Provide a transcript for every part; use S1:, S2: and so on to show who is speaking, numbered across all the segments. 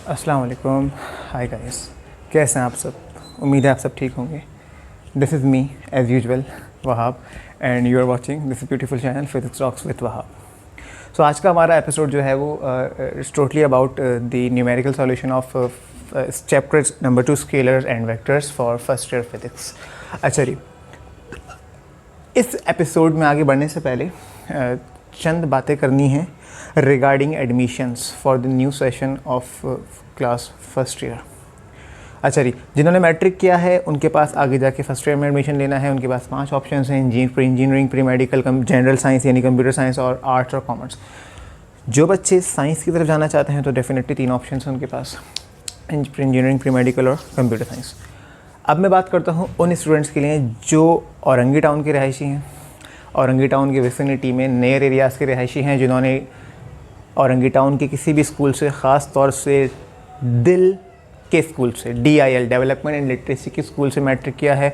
S1: अस्सलाम वालेकुम। Hi guys, कैसे हैं आप सब? उम्मीद है आप सब ठीक होंगे। This is me as usual Wahab and you are watching this beautiful channel physics talks with Wahab. So आज का हमारा एपिसोड जो है वो it's totally about the numerical solution of chapter number 2 scalars and vectors for first year physics. अच्छा जी, इस episode में आगे बढ़ने से पहले चंद बातें करनी हैं regarding admissions for the new session of class first year. अच्छा जी, जिन्होंने मैट्रिक किया है उनके पास आगे जाके फर्स्ट ईयर में एडमिशन लेना है। उनके पास 5 ऑप्शंस हैं, engineering, pre medical, general science यानी कंप्यूटर साइंस, और आर्ट्स और कॉमर्स। जो बच्चे साइंस की तरफ जाना चाहते हैं तो डेफिनेटली 3 ऑप्शन हैं उनके पास, इंजीनियरिंग, प्री मेडिकल और कंप्यूटर साइंस। अब मैं बात करता हूँ उन स्टूडेंट्स के लिए जो औरंगी टाउन के रहायशी हैं, औरंगी टाउन के विसिनिटी में नियर एरियाज़ के रहायशी हैं, जिन्होंने औरंगी टाउन के किसी भी स्कूल से, ख़ास तौर से दिल के स्कूल से, DIL डेवलपमेंट एंड लिटरेसी के स्कूल से मैट्रिक किया है,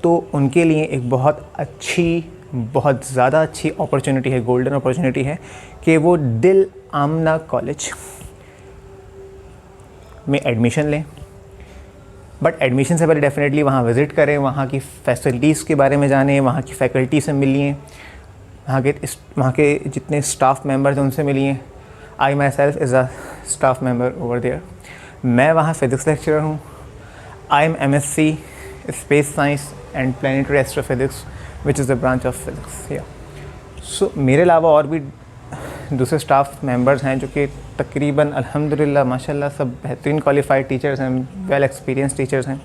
S1: तो उनके लिए एक बहुत ज़्यादा अच्छी अपॉर्चुनिटी है, गोल्डन अपॉर्चुनिटी है कि वो दिल आमना कॉलेज में एडमिशन लें। बट एडमिशन से पहले डेफिनेटली वहाँ विज़िट करें, वहाँ की फैसिलिटीज़ के बारे में जानें, वहाँ की फ़ैकल्टी से मिलिए, वहाँ के जितने स्टाफ मेंबर्स हैं उनसे मिलिए। I myself is a staff member over there. मैं वहाँ फ़िज़िक्स लेक्चरर हूँ। I am MSc space science and planetary astrophysics which is the branch of physics या। सो मेरे अलावा और भी दूसरे स्टाफ मेंबर्स हैं जो कि तकरीबन अल्हम्दुलिल्लाह माशाल्लाह सब बेहतरीन क्वालिफाइड टीचर्स हैं, वेल एक्सपीरियंस टीचर्स हैं,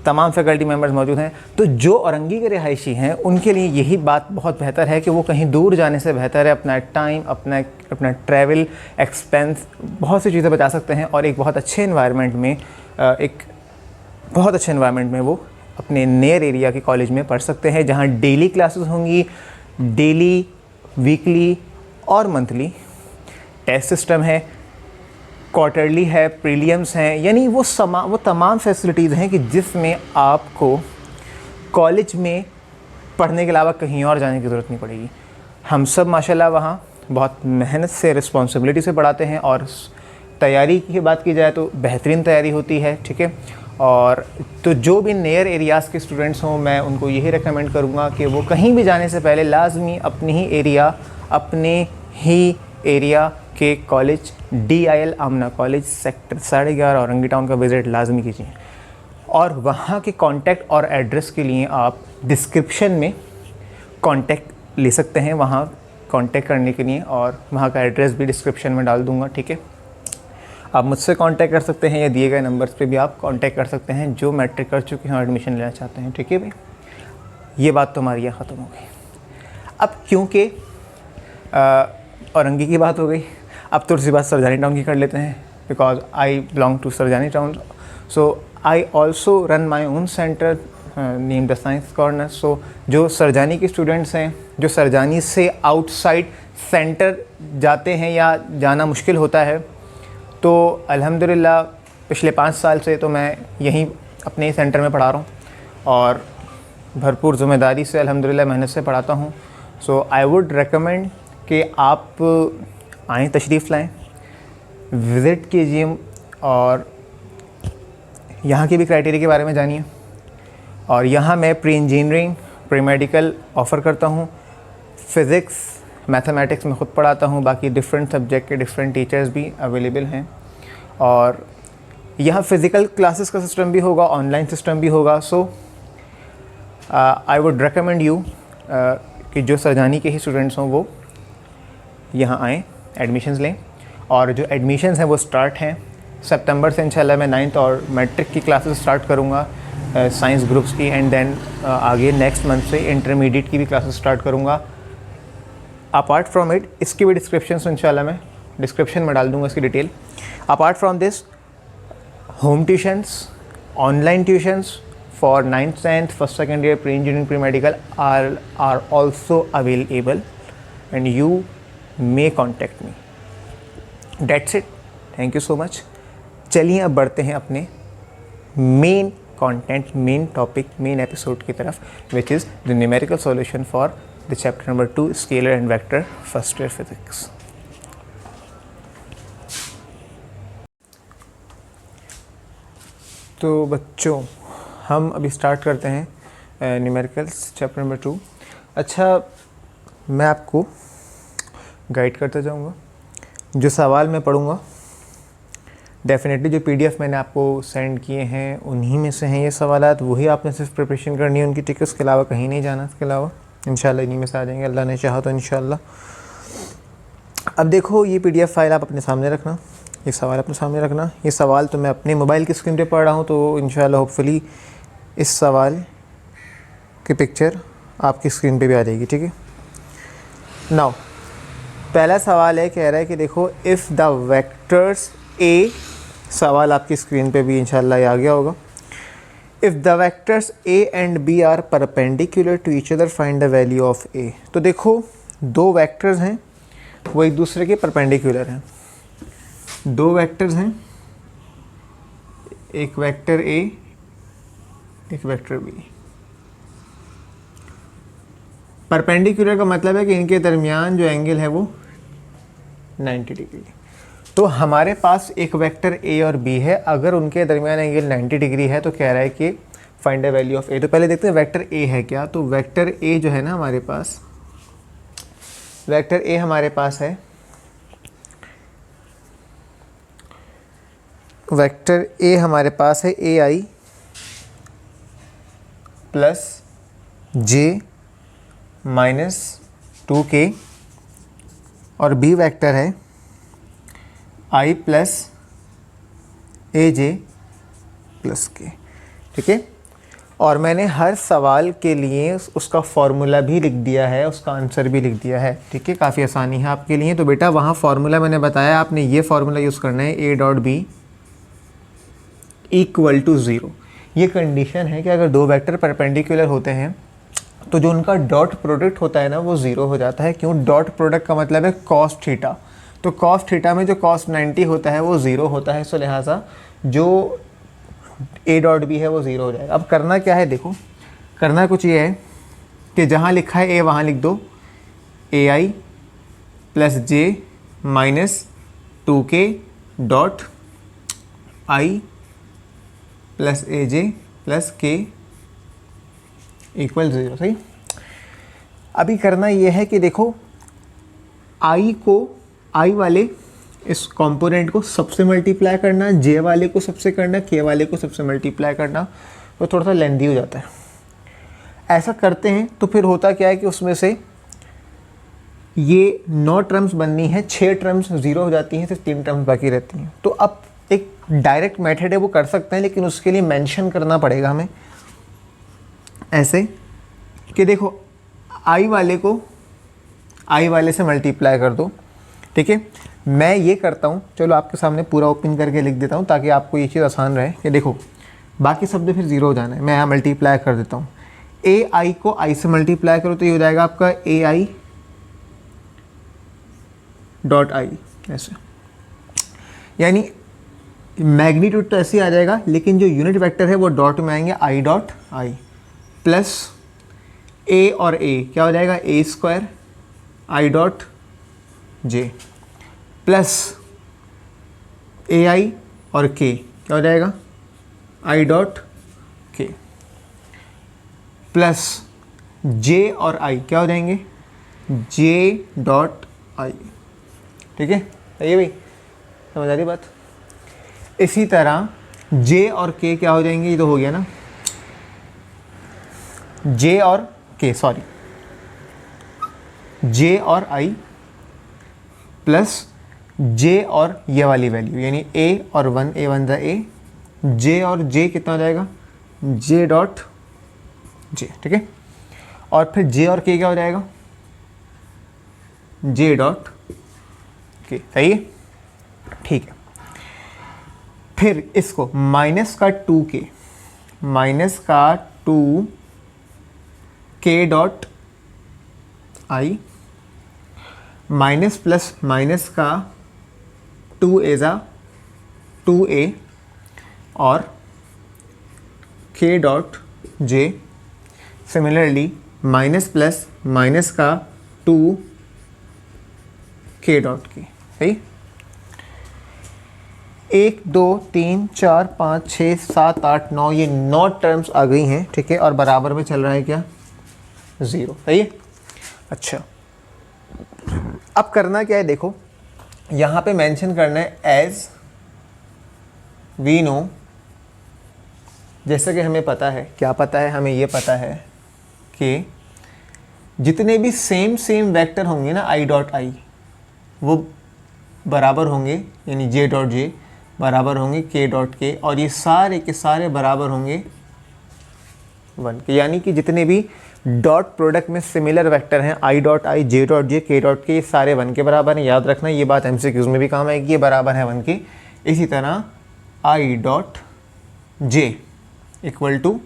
S1: तमाम फैकल्टी मेंबर्स मौजूद हैं। तो जो औरंगी के रिहायशी हैं उनके लिए यही बात बहुत बेहतर है कि वो कहीं दूर जाने से बेहतर है अपना टाइम, अपना ट्रैवल एक्सपेंस, बहुत सी चीज़ें बचा सकते हैं और एक बहुत अच्छे इन्वायरमेंट में वो अपने नियर एरिया के कॉलेज में पढ़ सकते हैं, जहाँ डेली क्लासेस होंगी, डेली, वीकली और मंथली टेस्ट सिस्टम है, क्वार्टरली है, प्रीलियम्स हैं, यानी वो तमाम फैसिलिटीज़ हैं कि जिसमें आपको कॉलेज में पढ़ने के अलावा कहीं और जाने की ज़रूरत नहीं पड़ेगी। हम सब माशाल्लाह वहाँ बहुत मेहनत से, रिस्पॉन्सिबिलिटी से पढ़ाते हैं और तैयारी की बात की जाए तो बेहतरीन तैयारी होती है, ठीक है। और तो जो भी नियर एरियाज़ के स्टूडेंट्स हों, मैं उनको यही रेकमेंड करूँगा कि वो कहीं भी जाने से पहले लाजमी अपने ही एरिया के कॉलेज DIL आमना कॉलेज सेक्टर 11.5 औरंगी टाउन का विज़िट लाजमी कीजिए। और वहाँ के कॉन्टैक्ट और एड्रेस के लिए आप डिस्क्रिप्शन में कॉन्टैक्ट ले सकते हैं, वहाँ कॉन्टैक्ट करने के लिए, और वहाँ का एड्रेस भी डिस्क्रिप्शन में डाल दूँगा, ठीक है। आप मुझसे कॉन्टैक्ट कर सकते हैं या दिए गए नंबर्स पे भी आप कॉन्टैक्ट कर सकते हैं जो मैट्रिक कर चुके हैं और एडमिशन लेना चाहते हैं, ठीक है भाई। ये बात तो हमारी यहाँ ख़त्म हो गई। अब क्योंकि औरंगी की बात हो गई, अब थोड़ी सी बात सरजानी टाउन की कर लेते हैं, because I belong to Sarjani town. So I also run my own centre name the science corner. So जो सरजानी के स्टूडेंट्स हैं, जो सरजानी से आउटसाइड सेंटर जाते हैं या जाना मुश्किल होता है, तो अल्हम्दुलिल्लाह पिछले 5 साल से तो मैं यहीं अपने सेंटर में पढ़ा रहा हूँ और भरपूर ज़िम्मेदारी से अल्हम्दुलिल्लाह मेहनत से पढ़ाता हूँ। सो आई वुड रेकमेंड कि आप आएँ, तशरीफ़ लाएँ, विज़िट कीजिए और यहाँ की भी क्राइटेरिया के बारे में जानिए। और यहाँ मैं pre engineering, pre medical offer करता हूँ, फ़िज़िक्स, मैथमेटिक्स में ख़ुद पढ़ाता हूँ, बाकी डिफरेंट सब्जेक्ट के डिफरेंट टीचर्स भी अवेलेबल हैं। और यहाँ फ़िज़िकल क्लासेस का सिस्टम भी होगा, ऑनलाइन सिस्टम भी होगा। सो आई वुड रेकमेंड यू कि जो सरजानी के ही स्टूडेंट्स हों वो यहाँ आएँ, एडमिशन्स लें। और जो एडमिशन्स हैं वो स्टार्ट हैं सितंबर से। इंशाल्लाह मैं 9th और मैट्रिक की क्लासेस स्टार्ट करूँगा साइंस ग्रुप्स की, एंड देन आगे नेक्स्ट मंथ से इंटरमीडिएट की भी क्लासेस स्टार्ट करूँगा। अपार्ट फ्रॉम इट, इसकी भी डिस्क्रिप्शन इंशाल्लाह मैं डिस्क्रिप्शन में डाल दूँगा इसकी detail. Apart from this, home tuitions, online tuitions for 9th, 10th, first, second year, pre-engineering, pre-medical are also available and you may contact me. That's it. Thank you so much. चलिए अब बढ़ते हैं अपने main content, main topic, main episode की तरफ, which is the numerical solution for the chapter number 2 scalar and vector first year physics. तो बच्चों हम अभी स्टार्ट करते हैं न्यूमेरिकल्स चैप्टर नंबर 2। अच्छा, मैं आपको गाइड करता जाऊंगा। जो सवाल मैं पढ़ूंगा डेफिनेटली जो पीडीएफ मैंने आपको सेंड किए हैं उन्हीं में से हैं ये सवालात, वही आपने सिर्फ प्रिपरेशन करनी है उनकी, ठीक है। उसके अलावा कहीं नहीं जाना, इसके अलावा इंशाल्लाह इन्हीं में से आ जाएंगे, अल्लाह ने चाहा तो इंशाल्लाह। अब देखो, ये पीडीएफ फाइल आप अपने सामने रखना, ये सवाल अपने सामने रखना। ये सवाल तो मैं अपने मोबाइल की स्क्रीन पे पढ़ रहा हूँ, तो इंशाल्लाह होपफुली इस सवाल की पिक्चर आपकी स्क्रीन पे भी आ जाएगी, ठीक है। नाउ पहला सवाल है, कह रहा है कि देखो इफ़ द वेक्टर्स ए, सवाल आपकी स्क्रीन पे भी इंशाल्लाह आ गया होगा। If the vectors A and B are perpendicular to each other find the value of A. तो देखो दो वेक्टर्स हैं, वो एक दूसरे के परपेंडिकुलर हैं। दो वेक्टर्स हैं, एक वेक्टर ए, एक वेक्टर बी। परपेंडिकुलर का मतलब है कि इनके दरमियान जो एंगल है वो 90 डिग्री। तो हमारे पास एक वेक्टर ए और बी है, अगर उनके दरमियान एंगल 90 डिग्री है तो कह रहा है कि find the value of A. तो पहले देखते हैं वेक्टर ए है क्या। तो वेक्टर ए जो है ना हमारे पास, वेक्टर ए हमारे पास है, वेक्टर ए हमारे पास है ए I plus J minus 2k, और बी वेक्टर है आई प्लस ए जे प्लस के, ठीक है। और मैंने हर सवाल के लिए उसका फॉर्मूला भी लिख दिया है, उसका आंसर भी लिख दिया है, ठीक है। काफ़ी आसानी है आपके लिए। तो बेटा वहाँ फॉर्मूला मैंने बताया, आपने ये फॉर्मूला यूज़ करना है, A dot B equal to 0। ये कंडीशन है कि अगर दो वेक्टर परपेंडिकुलर होते हैं तो जो उनका डॉट प्रोडक्ट होता है ना वो 0 हो जाता है। क्यों? डॉट प्रोडक्ट का मतलब है कॉस थीटा। तो कॉस थीटा में जो कॉस 90 होता है वो 0 होता है, सो लिहाजा जो ए डॉट बी है वो 0 हो जाएगा। अब करना क्या है, देखो करना कुछ ये है कि जहाँ लिखा है ए वहाँ लिख दो A I plus J minus 2k dot I plus A J plus K equal 0, सही। अभी करना ये है कि देखो आई वाले इस कंपोनेंट को सबसे मल्टीप्लाई करना, जे वाले को सबसे करना, के वाले को सबसे मल्टीप्लाई करना, तो थोड़ा सा लेंदी हो जाता है। ऐसा करते हैं तो फिर होता क्या है कि उसमें से ये 9 टर्म्स बननी है, 6 टर्म्स 0 हो जाती हैं, सिर्फ 3 टर्म्स बाकी रहती हैं। तो अब एक डायरेक्ट मेथड है वो कर सकते हैं, लेकिन उसके लिए मेंशन करना पड़ेगा हमें ऐसे कि देखो आई वाले को आई वाले से मल्टीप्लाई कर दो, ठीक है। मैं ये करता हूँ, चलो आपके सामने पूरा ओपन करके लिख देता हूँ ताकि आपको ये चीज़ आसान रहे कि देखो बाकी शब्द फिर 0 हो जाना है। मैं यहाँ मल्टीप्लाई कर देता हूँ, ए आई को आई से मल्टीप्लाई करो तो ये हो जाएगा आपका ए आई डॉट आई, ऐसे। यानी मैग्नीट्यूड तो ऐसे ही आ जाएगा, लेकिन जो यूनिट वेक्टर है वो डॉट में आएंगे, आई डॉट आई प्लस ए और ए क्या हो जाएगा, A square I dot J plus A I और के क्या हो जाएगा, आई डॉट के प्लस जे और आई क्या हो जाएंगे, जे डॉट आई, ठीक है। ये भाई समझ आ रही बात। इसी तरह जे और के क्या हो जाएंगे, ये तो हो गया ना, जे और के, सॉरी जे और आई प्लस जे और ये वाली वैल्यू यानी ए और 1, ए 1 ज़ा ए, जे और जे कितना हो जाएगा, जे डॉट जे, ठीक है। और फिर जे और के क्या हो जाएगा, जे डॉट के, सही है, ठीक है। फिर इसको माइनस का 2k, माइनस का 2k डॉट आई माइनस प्लस माइनस का 2 ए ज़ा 2a और k dot j, similarly minus plus minus का 2k डॉट k, सही। 1 2 3 4 5 6 7 8 9, ये 9 टर्म्स आ गई हैं, ठीक है, और बराबर में चल रहा है क्या, 0, सही है। अच्छा, अब करना क्या है, देखो यहाँ पे मेंशन करना है एज वी नो, जैसा कि हमें पता है, क्या पता है, हमें ये पता है कि जितने भी सेम वेक्टर होंगे ना i डॉट आई, वो बराबर होंगे, यानी j डॉट जे बराबर होंगे k डॉट के, और ये सारे के सारे बराबर होंगे 1 के। यानी कि जितने भी डॉट प्रोडक्ट में सिमिलर वेक्टर हैं i dot I, j dot J, k dot के, ये सारे 1 के बराबर हैं। याद रखना, ये बात MCQs में भी काम आएगी, ये बराबर है 1 के। इसी तरह i dot j equal to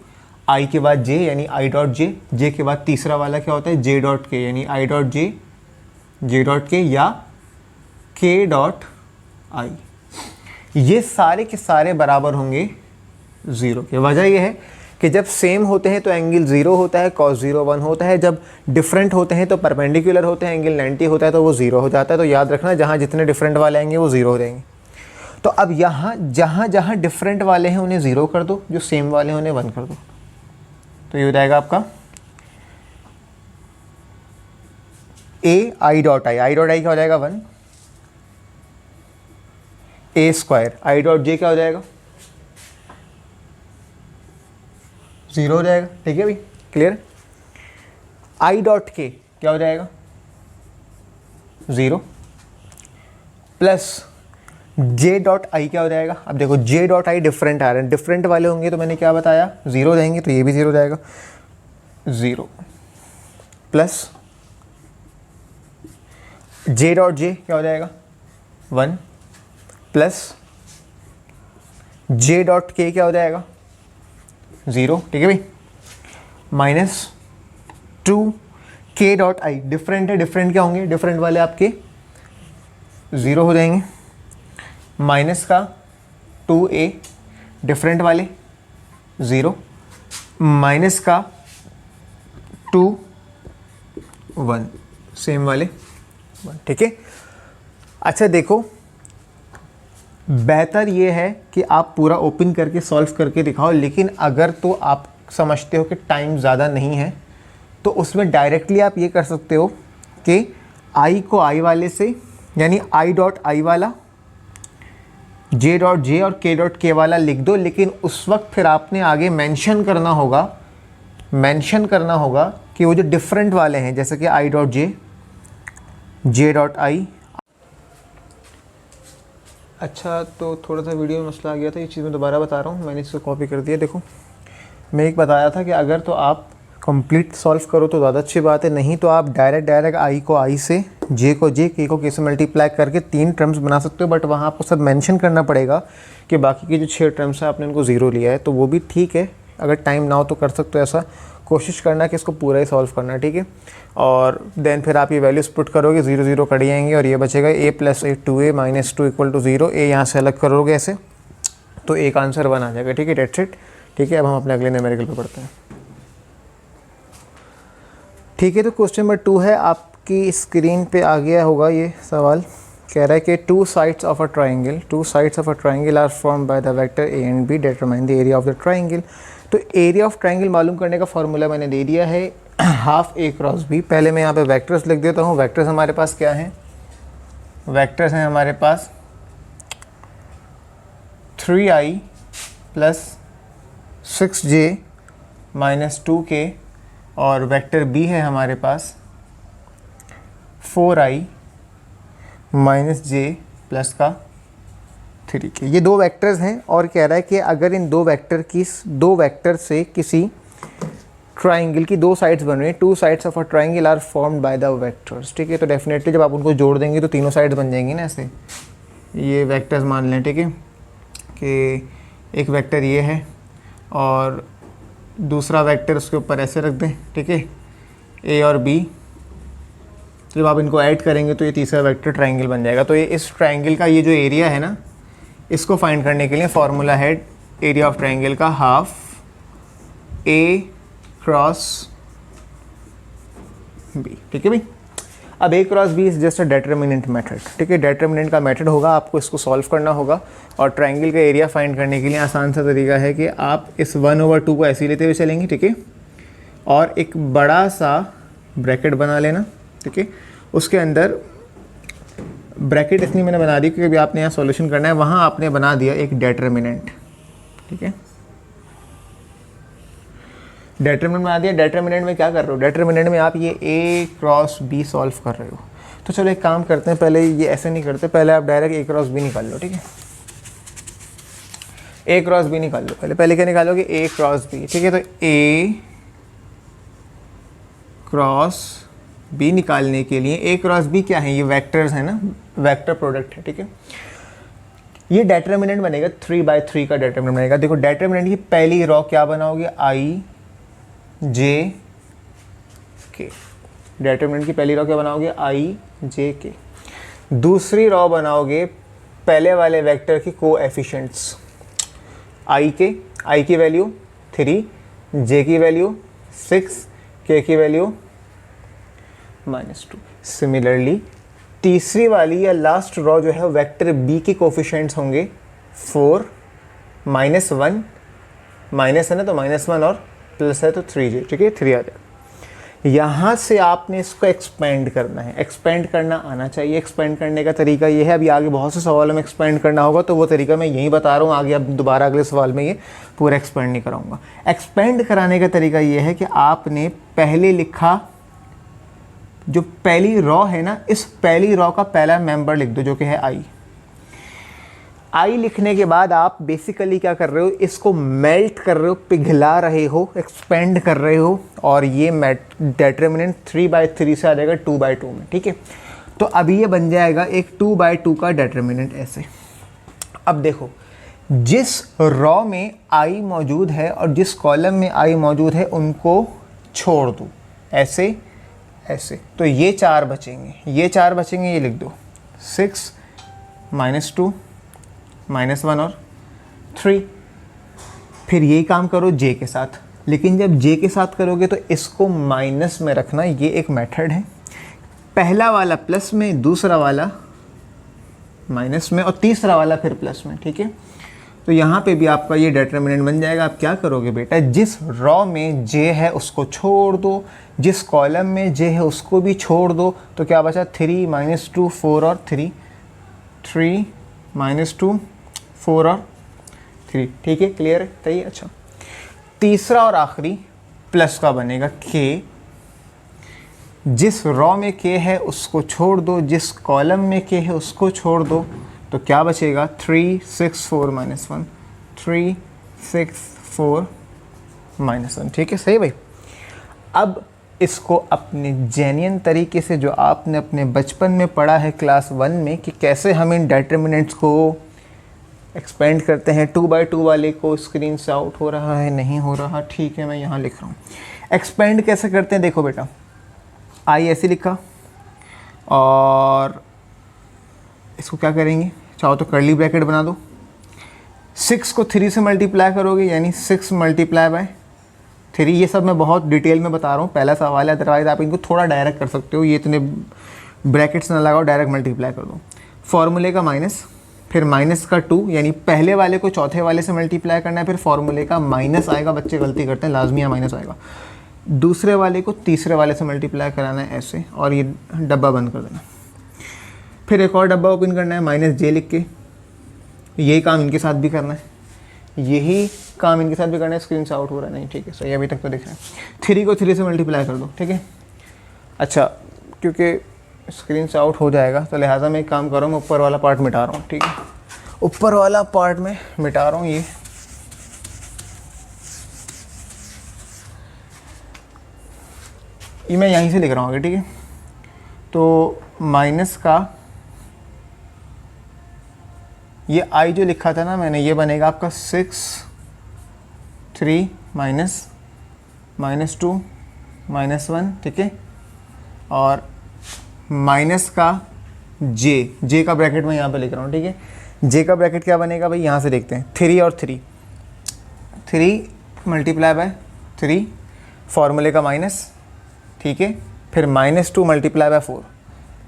S1: i के बाद j यानी i डॉट जे, j के बाद तीसरा वाला क्या होता है, j डॉट के, यानी i dot J, j dot के या k डॉट i, ये सारे के सारे बराबर होंगे 0 के। वजह यह है कि जब सेम होते हैं तो एंगल 0 होता है, cos 0 1 होता है, जब डिफरेंट होते हैं तो परपेंडिकुलर होते हैं, एंगल 90 होता है तो वो 0 हो जाता है। तो याद रखना, जहाँ जितने डिफरेंट वाले आएंगे वो 0 हो जाएंगे। तो अब यहाँ जहाँ जहाँ डिफरेंट वाले हैं उन्हें 0 कर दो, जो सेम वाले हैं उन्हें 1 कर दो, तो ये हो जाएगा आपका a i डॉट आई क्या हो जाएगा 1, a square i dot J क्या हो जाएगा 0 हो जाएगा, ठीक है भाई, क्लियर। i डॉट के क्या हो जाएगा 0 प्लस j डॉट आई क्या हो जाएगा। अब देखो j डॉट आई डिफरेंट आ रहे हैं, डिफरेंट वाले होंगे तो मैंने क्या बताया 0 जाएंगे, तो ये भी 0 हो जाएगा, 0 प्लस j डॉट जे क्या हो जाएगा 1 प्लस j डॉट के क्या हो जाएगा 0, ठीक है भाई, minus 2 k dot I, different है, डिफरेंट क्या होंगे, डिफरेंट वाले आपके 0 हो जाएंगे, माइनस का 2a, डिफरेंट वाले 0, माइनस का 2 1, सेम वाले 1, ठीक है। अच्छा देखो, बेहतर ये है कि आप पूरा ओपन करके सॉल्व करके दिखाओ, लेकिन अगर तो आप समझते हो कि टाइम ज़्यादा नहीं है तो उसमें डायरेक्टली आप ये कर सकते हो कि i को i वाले से, यानी i डॉट आई वाला, j डॉट जे और k डॉट के वाला लिख दो, लेकिन उस वक्त फिर आपने आगे मेंशन करना होगा कि वो जो डिफरेंट वाले हैं, जैसे कि i dot J, j dot I. अच्छा, तो थोड़ा सा वीडियो में मसला आ गया था, ये चीज़ मैं दोबारा बता रहा हूँ, मैंने इसको कॉपी कर दिया। देखो, मैं एक बताया था कि अगर तो आप कंप्लीट सॉल्व करो तो ज़्यादा अच्छी बात है, नहीं तो आप डायरेक्ट i को i से, j को j, k को k से मल्टीप्लाई करके 3 टर्म्स बना सकते हो। बट वहाँ आपको सब मेंशन करना पड़ेगा कि बाकी के जो 6 टर्म्स हैं आपने उनको 0 लिया है, तो वो भी ठीक है। अगर टाइम ना हो तो कर सकते हो ऐसा, कोशिश करना कि इसको पूरा ही सॉल्व करना, ठीक है। और देन फिर आप ये वैल्यूज पुट करोगे, 0 0 कट जाएंगे और ये बचेगा a plus a 2a minus 2 equal to 0। a यहाँ से अलग करोगे ऐसे, तो एक आंसर 1 आ जाएगा, ठीक है, डेट्स इट, ठीक है। अब हम अपने अगले न्यूमेरिकल पे पढ़ते हैं, ठीक है। तो क्वेश्चन नंबर 2 है, आपकी स्क्रीन पे आ गया होगा ये सवाल। कह रहा है कि two sides of a triangle are form by the vector a and b, determine the area of the triangle. तो एरिया ऑफ ट्राइंगल मालूम करने का फॉर्मूला मैंने दे दिया है, हाफ a क्रॉस b। पहले मैं यहाँ पे वेक्टर्स लिख देता हूँ। वेक्टर्स हमारे पास क्या हैं, वेक्टर्स हैं हमारे पास 3i plus 6j minus 2k, और वेक्टर b है हमारे पास 4i माइनस j प्लस का 3k। ये 2 वेक्टर्स हैं, और कह रहा है कि अगर इन 2 वेक्टर से किसी ट्राइंगल की 2 साइड्स बन रही हैं, 2 sides of a triangle are formed by the vectors, ठीक है। तो डेफिनेटली जब आप उनको जोड़ देंगे तो तीनों साइड्स बन जाएंगी ना ऐसे। ये वेक्टर्स मान लें, ठीक है, कि एक वेक्टर ये है और दूसरा वेक्टर उसके ऊपर ऐसे रख दें, ठीक है, a और b। जब आप इनको ऐड करेंगे तो ये तीसरा वेक्टर ट्राइंगल बन जाएगा। तो ये इस ट्राइंगल का ये जो एरिया है ना, इसको फाइंड करने के लिए फॉर्मूला है एरिया ऑफ ट्राइंगल का हाफ a क्रॉस b, ठीक है भाई। अब A cross B is just a determinant method, ठीक है। डेटर्मिनेंट का मेथड होगा, आपको इसको सॉल्व करना होगा। और ट्रायंगल का एरिया फाइंड करने के लिए आसान सा तरीका है कि आप इस 1/2 को ऐसे ही लेते हुए चलेंगे, ठीक है। और एक बड़ा सा ब्रैकेट बना लेना, ठीक है। उसके अंदर ब्रैकेट इसलिए मैंने बना दी क्योंकि अभी आपने यहाँ सॉल्यूशन करना है, वहाँ आपने बना दिया एक डेटर्मिनेंट, ठीक है। डेटर्मिनेंट बना दिया। डेटर्मिनेंट में क्या कर रहे हो, डेटर्मिनेंट में आप ये A क्रॉस B सॉल्व कर रहे हो। तो चलो एक काम करते हैं, पहले ये ऐसे नहीं करते, पहले आप डायरेक्ट A क्रॉस B निकाल लो, ठीक है। A क्रॉस B निकाल लो पहले क्या निकालोगे, A क्रॉस B, ठीक है। तो A क्रॉस B निकालने के लिए A क्रॉस B क्या है, ये वेक्टर्स है ना, वेक्टर प्रोडक्ट है, ठीक है। ये डेटर्मिनेंट बनेगा 3/3 का डेटर्मिनेंट बनेगा। देखो डेटर्मिनेंट की पहली रॉ क्या बनाओगे, I J K। डेटर्मिनेंट की पहली रॉ क्या बनाओगे, I J K। दूसरी रॉ बनाओगे पहले वाले वेक्टर की कोएफिशिएंट्स, I की वैल्यू 3, J की वैल्यू 6, K की वैल्यू -2। सिमिलरली तीसरी वाली या लास्ट रॉ जो है वेक्टर B के कोफिशिएंट्स होंगे 4, -1, माइनस है ना तो -1 और प्लस है तो 3J, ठीक है, 3 आ जाएगा। यहाँ से आपने इसको एक्सपेंड करना है, एक्सपेंड करना आना चाहिए। एक्सपेंड करने का तरीका ये है, अभी आगे बहुत से सवालों में एक्सपेंड करना होगा तो वो तरीका मैं यही बता रहा हूँ, आगे अब दोबारा अगले सवाल में ये पूरा एक्सपेंड नहीं कराऊंगा। एक्सपेंड कराने का तरीका ये है कि आपने पहले लिखा, जो पहली रॉ है ना, इस पहली रॉ का पहला मेंबर लिख दो जो कि है I लिखने के बाद आप बेसिकली क्या कर रहे हो, इसको मेल्ट कर रहे हो, पिघला रहे हो, एक्सपेंड कर रहे हो, और ये डेटर्मिनेंट 3/3 से आ जाएगा 2/2 में, ठीक है। तो अभी ये बन जाएगा एक 2/2 का डेटर्मिनेंट ऐसे। अब देखो जिस रॉ में I मौजूद है और जिस कॉलम में I मौजूद है उनको छोड़ दो, ऐसे ऐसे, तो ये 4 बचेंगे, ये लिख दो 6, -2, -1 और 3। फिर यही काम करो J के साथ, लेकिन जब J के साथ करोगे तो इसको माइनस में रखना, ये एक मेथड है। पहला वाला प्लस में, दूसरा वाला माइनस में और तीसरा वाला फिर प्लस में, ठीक है। तो यहाँ पे भी आपका ये डेटर्मिनेंट बन जाएगा। आप क्या करोगे बेटा, जिस रॉ में J है उसको छोड़ दो, जिस कॉलम में J है उसको भी छोड़ दो, तो क्या बचा 3, -2, 4 और 3, 3, -2, 4 और 3, ठीक है, क्लियर है, सही है। अच्छा, तीसरा और आखिरी प्लस का बनेगा K। जिस रॉ में K है उसको छोड़ दो, जिस कॉलम में K है उसको छोड़ दो, तो क्या बचेगा 3, 6, 4, -1, 3, 6, 4, -1, ठीक है, सही भाई। अब इसको अपने जेन्युइन तरीके से जो आपने अपने बचपन में पढ़ा है क्लास 1 में कि कैसे हम इन डेटर्मिनेंट्स को एक्सपेंड करते हैं, 2/2 वाले को स्क्रीन से आउट हो रहा है, नहीं हो रहा, ठीक है, मैं यहाँ लिख रहा हूँ। एक्सपेंड कैसे करते हैं, देखो बेटा, I ऐसे लिखा और इसको क्या करेंगे, चाहो तो कर्ली ब्रैकेट बना दो, 6 को 3 से मल्टीप्लाई करोगे यानी 6 × 3। ये सब मैं बहुत डिटेल में बता रहा हूँ, पहला सवाल है, अदरवाइज आप इनको थोड़ा डायरेक्ट कर सकते हो, ये इतने ब्रैकेट्स ना लगाओ, डायरेक्ट मल्टीप्लाई कर दो। फॉर्मूले का माइनस, फिर माइनस का 2, यानी पहले वाले को चौथे वाले से मल्टीप्लाई करना है, फिर फॉर्मूले का माइनस आएगा, बच्चे गलती करते हैं, लाजमी यहाँ माइनस आएगा। दूसरे वाले को तीसरे वाले से मल्टीप्लाई कराना है ऐसे, और ये डब्बा बंद कर देना। फिर एक और डब्बा ओपन करना है -J लिख के, यही काम इनके साथ भी करना है, यही काम इनके साथ भी करना है। स्क्रीन से आउट हो रहा है, नहीं, ठीक है, सही, अभी तक तो दिख रहा है। 3 को 3 से मल्टीप्लाई कर दो, ठीक है। अच्छा, क्योंकि स्क्रीन से आउट हो जाएगा तो लिहाजा मैं एक काम कर रहा हूँ, मैं ऊपर वाला पार्ट मिटा रहा हूँ, ठीक है, ऊपर वाला पार्ट में मिटा रहा हूँ। ये मैं यहीं से लिख रहा हूँ आगे, ठीक है। तो माइनस का ये I जो लिखा था ना मैंने, ये बनेगा आपका 6, 3, -2, -1, ठीक है। और माइनस का J का ब्रैकेट मैं यहाँ पे लिख रहा हूँ, ठीक है। J का ब्रैकेट क्या बनेगा भाई, यहाँ से देखते हैं, 3 और 3, 3 × 3, फॉर्मूले का माइनस, ठीक है, फिर -2 × 4,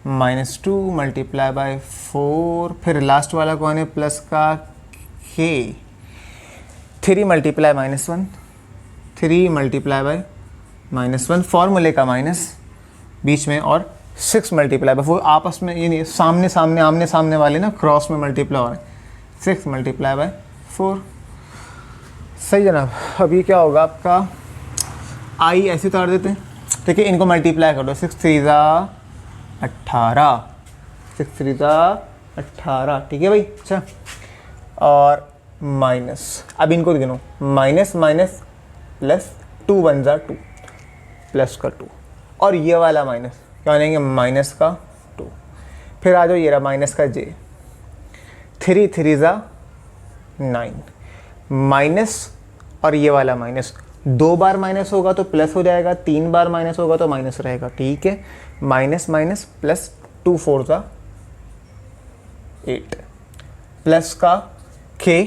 S1: -2 मल्टीप्लाई बाय 4, फिर लास्ट वाला कौन है प्लस का k, 3 मल्टीप्लाई -1, 3 मल्टीप्लाई बाय -1 फॉर्मूले का माइनस बीच में, और 6 मल्टीप्लाई बाय 4 आपस में ये नहीं, सामने सामने आमने सामने वाले ना क्रॉस में मल्टीप्लाई हो रहे हैं, 6 मल्टीप्लाई बाय 4। सही जनाब। अभी क्या होगा आपका, आई ऐसे उतार देते हैं, ठीक है, इनको मल्टीप्लाई कर दो, 6 3 18, 6 3 18, ठीक है भाई। अच्छा, और माइनस, अब इनको गिनो, माइनस माइनस प्लस 2 1 2, प्लस का 2, और ये वाला माइनस क्या बनेंगे, माइनस का 2। फिर आ जाओ, ये रहा माइनस का j, 3 3 9, माइनस और ये वाला माइनस, 2 बार माइनस होगा तो प्लस हो जाएगा, 3 बार माइनस होगा तो माइनस रहेगा, ठीक है। माइनस माइनस प्लस 2 4 8, प्लस का k,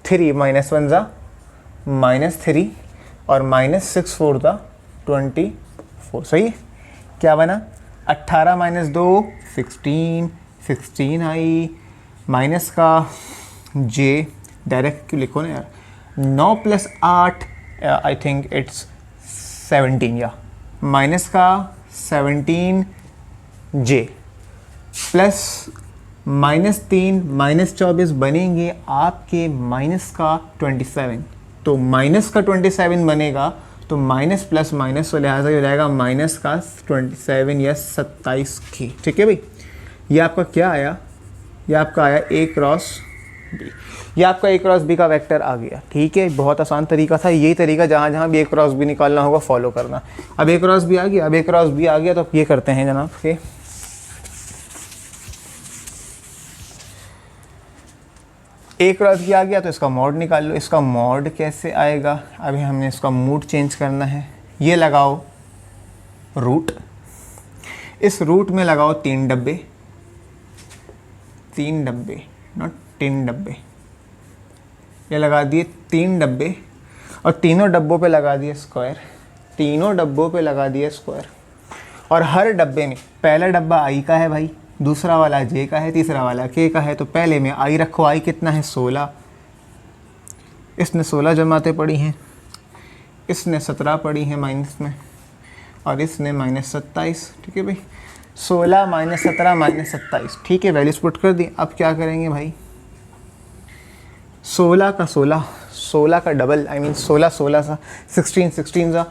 S1: 3 -1 -3, और -6 4 24। सही, क्या बना, 18 - 2 16, 16 आई, माइनस का j, डायरेक्ट क्यों लिखो ना यार, 9 + 8 आई थिंक इट्स 17, या माइनस का 17 j, प्लस -3 -24 बनेंगे आपके माइनस का 27, तो माइनस का 27 बनेगा, तो माइनस प्लस माइनस, तो लिहाजा हो जाएगा माइनस का 27 या 27 की, ठीक है भाई। ये आपका क्या आया, ये आपका आया A क्रॉस B, ये आपका A क्रॉस B का वेक्टर आ गया, ठीक है। बहुत आसान तरीका था, यही तरीका जहाँ जहाँ भी A क्रॉस B निकालना होगा फॉलो करना। अब A क्रॉस B आ गया, अब A क्रॉस B आ गया, तो ये करते हैं जनाब कि A क्रॉस B आ गया तो इसका मॉड निकाल लो। इसका मॉड कैसे आएगा, अभी हमने इसका मूड चेंज करना है। ये लगाओ रूट, इस रूट में लगाओ 3 डब्बे, 3 डब्बे नॉट 3 डब्बे, ये लगा दिए 3 डब्बे, और तीनों डब्बों पे लगा दिए स्क्वायर, तीनों डब्बों पे लगा दिए स्क्वायर। और हर डब्बे में पहला डब्बा आई का है भाई, दूसरा वाला जे का है, तीसरा वाला के का है, तो पहले में आई रखो। आई कितना है 16, इसने 16 जमातें पड़ी हैं, इसने 17 पड़ी हैं माइनस में, और इसने -27, ठीक है भाई। 16 - 17 - 27, ठीक है, वैल्यूज पुट कर दी। अब क्या करेंगे भाई, 16 का 16, 16 का डबल, आई मीन 16 16 सा, 16 16 सा।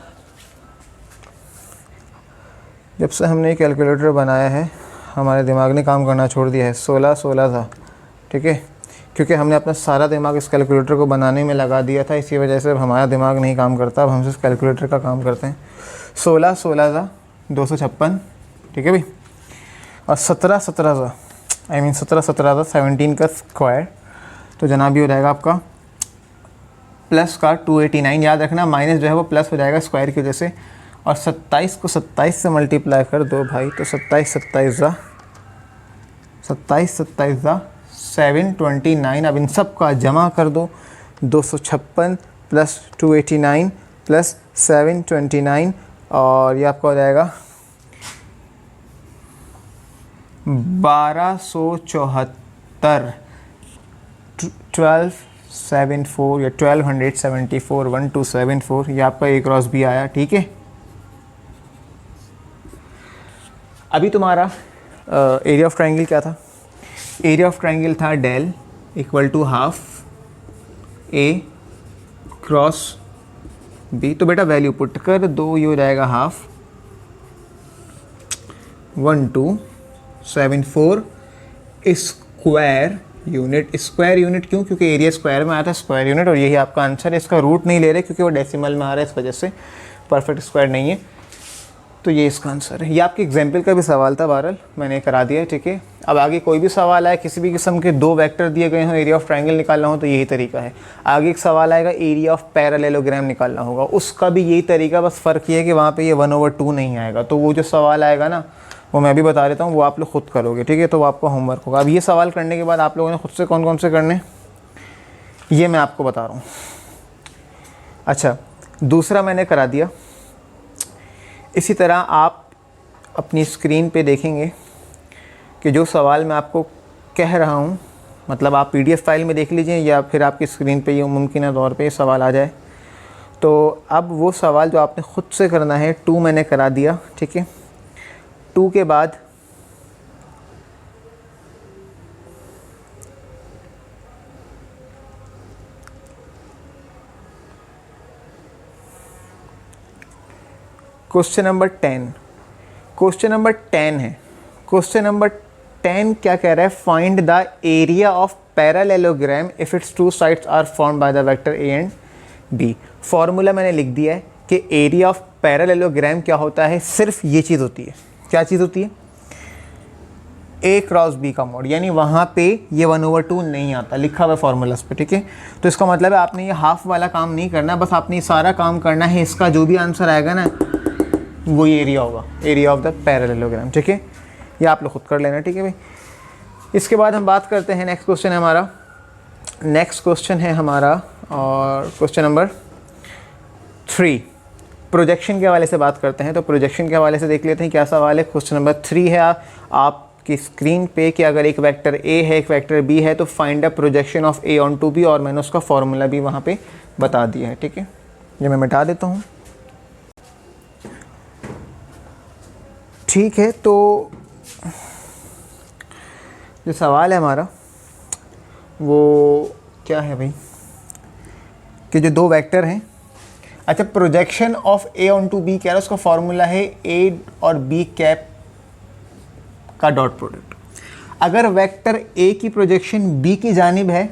S1: जब से हमने कैलकुलेटर बनाया है हमारे दिमाग ने काम करना छोड़ दिया है। 16 16 था, ठीक है, क्योंकि हमने अपना सारा दिमाग इस कैलकुलेटर को बनाने में लगा दिया था, इसी वजह से अब हमारा दिमाग नहीं काम करता, अब हम सिर्फ कैलकुलेटर का काम करते हैं। 16 16 था 256, ठीक है भाई, और 17 17 था, आई मीन 17 17 था 17 का स्क्वायर, तो जनाब ये हो जाएगा आपका प्लस का 289। याद रखना माइनस जो है वो प्लस हो जाएगा स्क्वायर की वजह से, और 27 को 27 से मल्टीप्लाई कर दो भाई, तो 27 27 729। अब इन सब का जमा कर दो, 256 प्लस 289 प्लस 729, और ये आपका हो जाएगा 1274, 1274 या 1274, 1274, ये आपका A क्रॉस B आया, ठीक है। अभी तुम्हारा एरिया ऑफ ट्रायंगल क्या था, एरिया ऑफ ट्रायंगल था del equal to half A cross B, तो बेटा वैल्यू पुट कर दो, ये हो जाएगा half 1274 square unit. Square unit क्यों, क्योंकि एरिया स्क्वायर में आता है स्क्वायर यूनिट, और यही आपका आंसर है। इसका रूट नहीं ले रहे क्योंकि वो डेसिमल में आ रहा है, इस वजह से परफेक्ट स्क्वायर नहीं है, तो ये इसका आंसर है। ये आपके एग्जाम्पल का भी सवाल था, बहरहाल मैंने करा दिया है, ठीक है। अब आगे कोई भी सवाल आए, किसी भी किस्म के 2 वेक्टर दिए गए हों, एरिया ऑफ ट्रायंगल निकालना हो, तो यही तरीका है। आगे एक सवाल आएगा एरिया ऑफ पैरेललोग्राम निकालना होगा, उसका भी यही तरीका, बस फ़र्क ये है कि वहाँ पे ये 1/2 नहीं आएगा। तो वो जो सवाल आएगा ना, वो मैं भी बता देता हूँ, वो आप लोग खुद करोगे, ठीक है, तो वो आपका होमवर्क होगा। अब ये सवाल करने के बाद आप लोगों ने खुद से कौन कौन से करने, ये मैं आपको बता रहा हूँ। अच्छा, दूसरा मैंने करा दिया। इसी तरह आप अपनी स्क्रीन पे देखेंगे कि जो सवाल मैं आपको कह रहा हूँ, मतलब आप PDF फाइल में देख लीजिए या फिर आपकी स्क्रीन पे ये मुमकिन तौर पे सवाल आ जाए। तो अब वो सवाल जो आपने ख़ुद से करना है, 2 मैंने करा दिया, ठीक है। 2 के बाद क्वेश्चन नंबर 10, क्वेश्चन नंबर 10 है। क्वेश्चन नंबर 10 क्या कह रहा है, find the area of parallelogram if its two sides are formed by the vector A and B. Formula मैंने लिख दिया है कि एरिया ऑफ पैरेललोग्राम क्या होता है, सिर्फ ये चीज़ होती है। क्या चीज़ होती है? ए क्रॉस बी का मोड, यानी वहाँ पे ये 1/2 नहीं आता लिखा हुआ फॉर्मूलाज पे, ठीक है। तो इसका मतलब है आपने ये हाफ वाला काम नहीं करना, बस आपने सारा काम करना है। इसका जो भी आंसर आएगा ना वही एरिया होगा, एरिया ऑफ द पैरेललोग्राम, ठीक है। ये आप लोग खुद कर लेना, ठीक है भाई। इसके बाद हम बात करते हैं, नेक्स्ट क्वेश्चन है हमारा, नेक्स्ट क्वेश्चन है हमारा और क्वेश्चन नंबर 3 प्रोजेक्शन के हवाले से बात करते हैं। तो प्रोजेक्शन के हवाले से देख लेते हैं क्या सवाल है। क्वेश्चन नंबर 3 है आपकी स्क्रीन पे कि अगर एक वेक्टर ए है एक वेक्टर बी है तो find a projection of A onto B, और मैंने उसका फॉर्मूला भी वहाँ पे बता दिया है, ठीक है। ये मैं मिटा देता हूँ, ठीक है। तो जो सवाल है हमारा वो क्या है भाई, कि जो 2 वेक्टर हैं, अच्छा projection of A onto B क्या है, उसका फॉर्मूला है ए और बी कैप का डॉट प्रोडक्ट। अगर वेक्टर ए की प्रोजेक्शन बी की जानिब है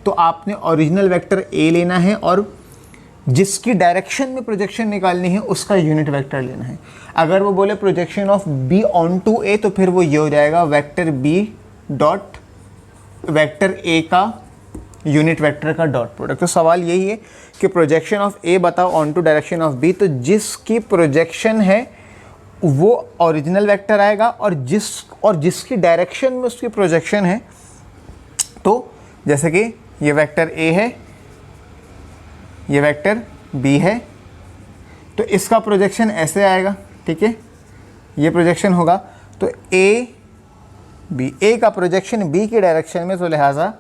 S1: तो आपने ओरिजिनल वेक्टर ए लेना है और जिसकी डायरेक्शन में प्रोजेक्शन निकालनी है उसका यूनिट वेक्टर लेना है। अगर वो बोले projection of B onto A तो फिर वो ये हो जाएगा vector B dot vector A का यूनिट वेक्टर का डॉट प्रोडक्ट। तो सवाल यही है कि प्रोजेक्शन ऑफ ए बताओ onto direction of B, तो जिसकी प्रोजेक्शन है वो ओरिजिनल वेक्टर आएगा और जिसकी डायरेक्शन में उसकी प्रोजेक्शन है, तो जैसे कि ये वेक्टर ए है, ये वेक्टर बी है, तो इसका प्रोजेक्शन ऐसे आएगा, ठीक है। ये प्रोजेक्शन होगा तो ए बी, ए का प्रोजेक्शन बी की डायरेक्शन में, तो लिहाजा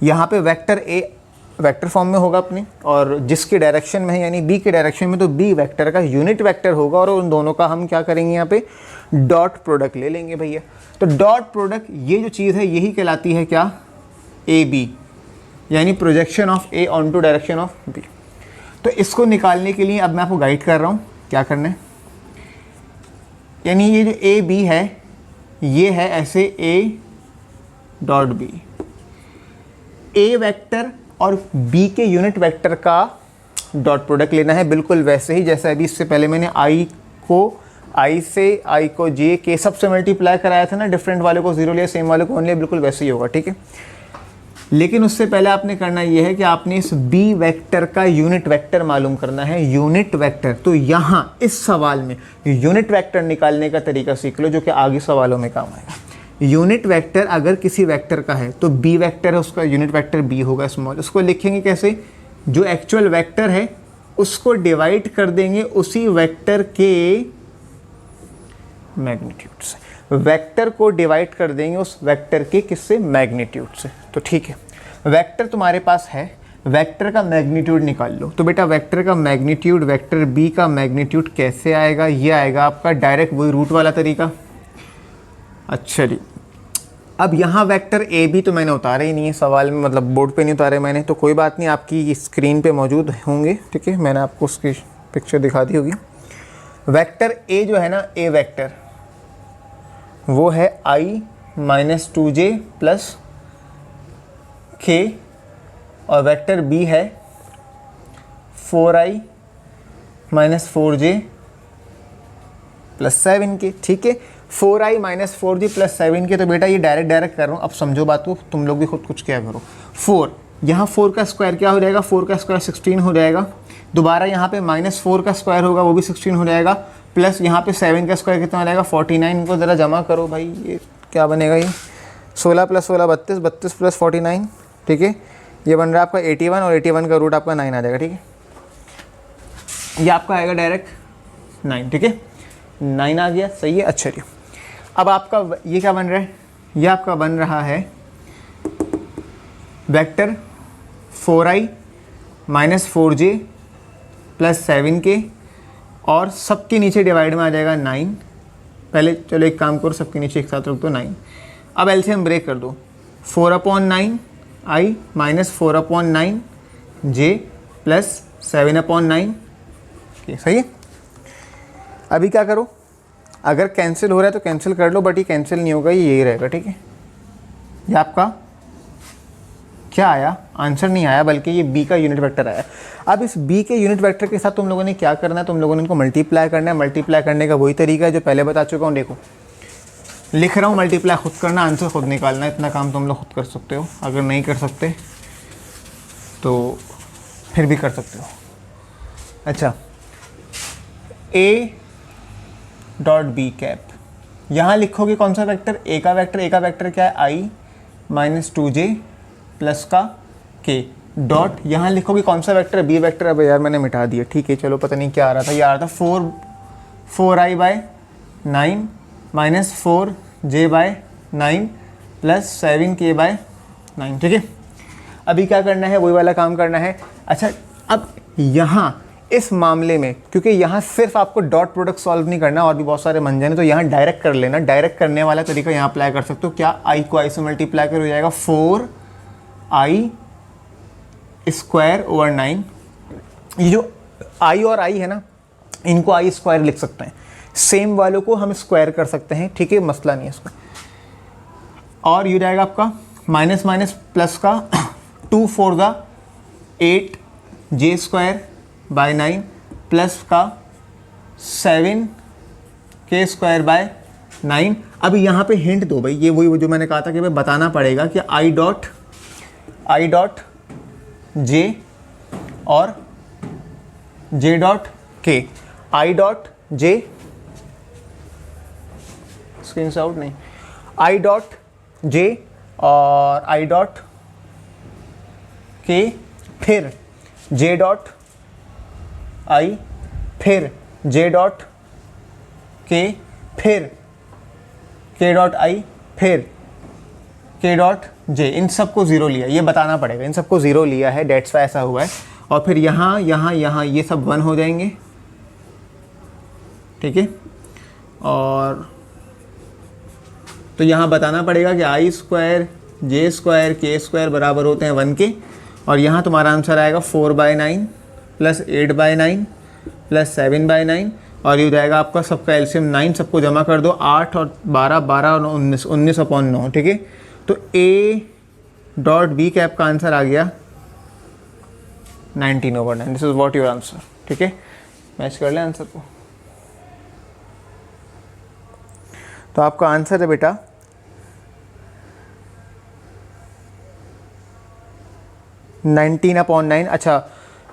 S1: यहाँ पे वेक्टर ए वेक्टर फॉर्म में होगा अपनी, और जिसकी डायरेक्शन में है यानी बी की डायरेक्शन में, तो बी वेक्टर का यूनिट वेक्टर होगा और उन दोनों का हम क्या करेंगे यहाँ पे डॉट प्रोडक्ट ले लेंगे भैया। तो डॉट प्रोडक्ट ये जो चीज़ है यही कहलाती है क्या, ए बी, यानी projection of A onto direction of B. तो इसको निकालने के लिए अब मैं आपको गाइड कर रहा हूँ क्या करना है, यानी ये जो ए बी है ये है ऐसे A dot B, A vector और बी के यूनिट वेक्टर का डॉट प्रोडक्ट लेना है, बिल्कुल वैसे ही जैसे अभी इससे पहले मैंने आई से आई को जे के सबसे मल्टीप्लाई कराया था ना, डिफरेंट वाले को 0 लिया, सेम वाले को 1 लिया, बिल्कुल वैसे ही होगा, ठीक है। लेकिन उससे पहले आपने करना यह है कि आपने इस बी वेक्टर का यूनिट वेक्टर मालूम करना है, यूनिट वेक्टर। तो यहाँ इस सवाल में यूनिट वेक्टर निकालने का तरीका सीख लो जो कि आगे सवालों में काम आएगा। यूनिट वेक्टर अगर किसी वेक्टर का है तो बी वेक्टर है, उसका यूनिट वेक्टर बी होगा स्मॉल। उसको लिखेंगे कैसे, जो एक्चुअल वेक्टर है उसको डिवाइड कर देंगे उसी वेक्टर के मैग्नीट्यूड से, वेक्टर को डिवाइड कर देंगे उस वेक्टर के किससे, मैग्नीट्यूड से। तो ठीक है, वेक्टर तुम्हारे पास है, वेक्टर का मैग्नीट्यूड निकाल लो। तो बेटा वेक्टर का मैग्नीट्यूड, वेक्टर बी का मैग्नीट्यूड कैसे आएगा, ये आएगा आपका डायरेक्ट वही रूट वाला तरीका। अच्छा जी, अब यहाँ वेक्टर ए बी तो मैंने उतारे ही नहीं है सवाल में, मतलब बोर्ड पे नहीं उतारे मैंने, तो कोई बात नहीं, आपकी स्क्रीन पे मौजूद होंगे, ठीक है। मैंने आपको उसकी पिक्चर दिखा दी होगी। वेक्टर ए जो है ना, ए वेक्टर वो है i - 2j प्लस k, और वेक्टर b है 4i - 4j प्लस 7k, ठीक है। 4i - 4j प्लस 7k, तो बेटा ये डायरेक्ट कर रहा हूँ, अब समझो बात को, तुम लोग भी खुद कुछ क्या करो। 4 यहाँ 4 का स्क्वायर क्या हो जाएगा, 4 का स्क्वायर 16 हो जाएगा, दोबारा यहाँ पे -4 का स्क्वायर होगा वो भी 16 हो जाएगा, प्लस यहाँ पे 7 का स्क्वायर कितना हो जाएगा 49। इनको ज़रा जमा करो भाई, ये क्या बनेगा, ये 16 + 16 32, 32 + 49, ठीक है। ये बन रहा है आपका 81, और 81 का रूट आपका 9 आ जाएगा, ठीक है। ये आपका आएगा डायरेक्ट 9, ठीक है, 9 आ गया, सही है। अच्छा जी, अब आपका ये क्या बन रहा है, यह आपका बन रहा है vector 4i minus 4j plus 7k और सबके नीचे डिवाइड में आ जाएगा 9। पहले चलो एक काम करो, सबके नीचे एक साथ रख दो 9। अब एलसीएम ब्रेक कर दो, 4/9 i माइनस 4/9 j प्लस 7/9 के, सही है। अभी क्या करो, अगर कैंसिल हो रहा है तो कैंसिल कर लो, बट ये कैंसिल नहीं होगा, ये यही रहेगा, ठीक है। ये आपका क्या आया, आंसर नहीं आया, बल्कि ये b का यूनिट वेक्टर आया। अब इस b के यूनिट वेक्टर के साथ तुम लोगों ने क्या करना है, तुम लोगों ने इनको मल्टीप्लाई करना है। मल्टीप्लाई करने का वही तरीका है जो पहले बता चुका हूँ। देखो लिख रहा हूँ, मल्टीप्लाई खुद करना, आंसर खुद निकालना, इतना काम तुम लोग खुद कर सकते हो। अगर नहीं कर सकते तो फिर भी कर सकते हो। अच्छा, a डॉट बी कैप, यहाँ लिखोगे कौन सा वेक्टर, a का वेक्टर। a का वेक्टर क्या है, i माइनस 2j प्लस का k डॉट, यहाँ लिखोगे कौन सा वेक्टर, b वेक्टर। अब यार मैंने मिटा दिया, ठीक है, चलो पता नहीं क्या आ रहा था, ये आ रहा था 4i by 9 minus 4j by 9 plus 7k by 9, ठीक है। अभी क्या करना है, वही वाला काम करना है। अच्छा, अब यहाँ इस मामले में क्योंकि यहाँ सिर्फ आपको डॉट प्रोडक्ट सॉल्व नहीं करना, और भी बहुत सारे मंजन है, तो यहाँ डायरेक्ट कर लेना। डायरेक्ट करने वाला तरीका यहाँ अप्लाई कर सकते हो। क्या, i को i से मल्टीप्लाई कर हो जाएगा 4i स्क्वायर ओवर 9। ये जो i और i है ना, इनको i स्क्वायर लिख सकते हैं, सेम वालों को हम स्क्वायर कर सकते हैं, ठीक है, मसला नहीं है इसका। और ये जाएगा आपका माइनस माइनस प्लस का 2 4 का 8j स्क्वायर बाय 9 प्लस का 7k स्क्वायर बाय 9। अब यहाँ पे हिंट दो भाई, ये वही जो मैंने कहा था कि भाई बताना पड़ेगा कि i डॉट j और j dot k। i dot j screen out नहीं, i डॉट j और i डॉट k, फिर j डॉट i, फिर j डॉट k, फिर k डॉट i, फिर k डॉट j। इन सबको ज़ीरो लिया, ये बताना पड़ेगा, इन सबको ज़ीरो लिया है, डेट्स वाई ऐसा हुआ है। और फिर यहाँ यहाँ यहाँ ये सब 1 हो जाएंगे, ठीक है। और तो यहाँ बताना पड़ेगा कि i square j square k square बराबर होते हैं 1 के। और यहाँ तुम्हारा आंसर आएगा 4/9 प्लस 8/9 प्लस 7/9, और ये हो जाएगा आपका सबका एलसीएम 9, सबको जमा कर दो, 8 और 12 12 और 19 19/9, ठीक है। तो a डॉट बी कैप का आंसर आ गया 19/9। This is what your answer, ठीक है। मैच कर ले आंसर को। तो आपका आंसर है बेटा 19/9।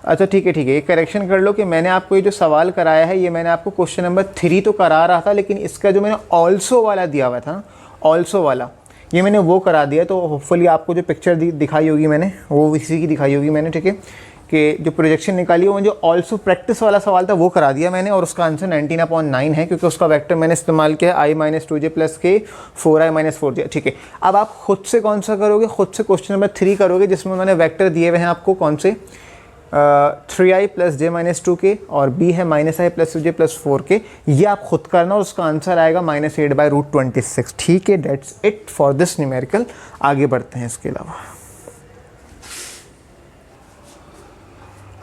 S1: अच्छा ठीक है, एक करेक्शन कर लो कि मैंने आपको ये जो सवाल कराया है, ये मैंने आपको क्वेश्चन नंबर 3 तो करा रहा था, लेकिन इसका जो मैंने ऑल्सो वाला दिया हुआ था ना, ऑल्सो वाला, ये मैंने वो करा दिया। तो होपफुली आपको जो पिक्चर दिखाई होगी मैंने, वो इसी की दिखाई होगी मैंने, ठीक है, कि जो प्रोजेक्शन निकाली वो जो ऑल्सो प्रैक्टिस वाला सवाल था वो करा दिया मैंने, और उसका आंसर 19/9 है, क्योंकि उसका वेक्टर मैंने इस्तेमाल किया है i minus 2j plus k 4i minus 4j, ठीक है। अब आप खुद से कौन सा करोगे, खुद से क्वेश्चन नंबर 3 करोगे, जिसमें मैंने वेक्टर दिए हुए हैं आपको कौन से, 3i plus j minus 2k, और b है minus i plus 2j plus 4k। ये आप खुद करना, और उसका आंसर आएगा -8/√26, ठीक है। That's it for this numerical. आगे बढ़ते हैं इसके अलावा।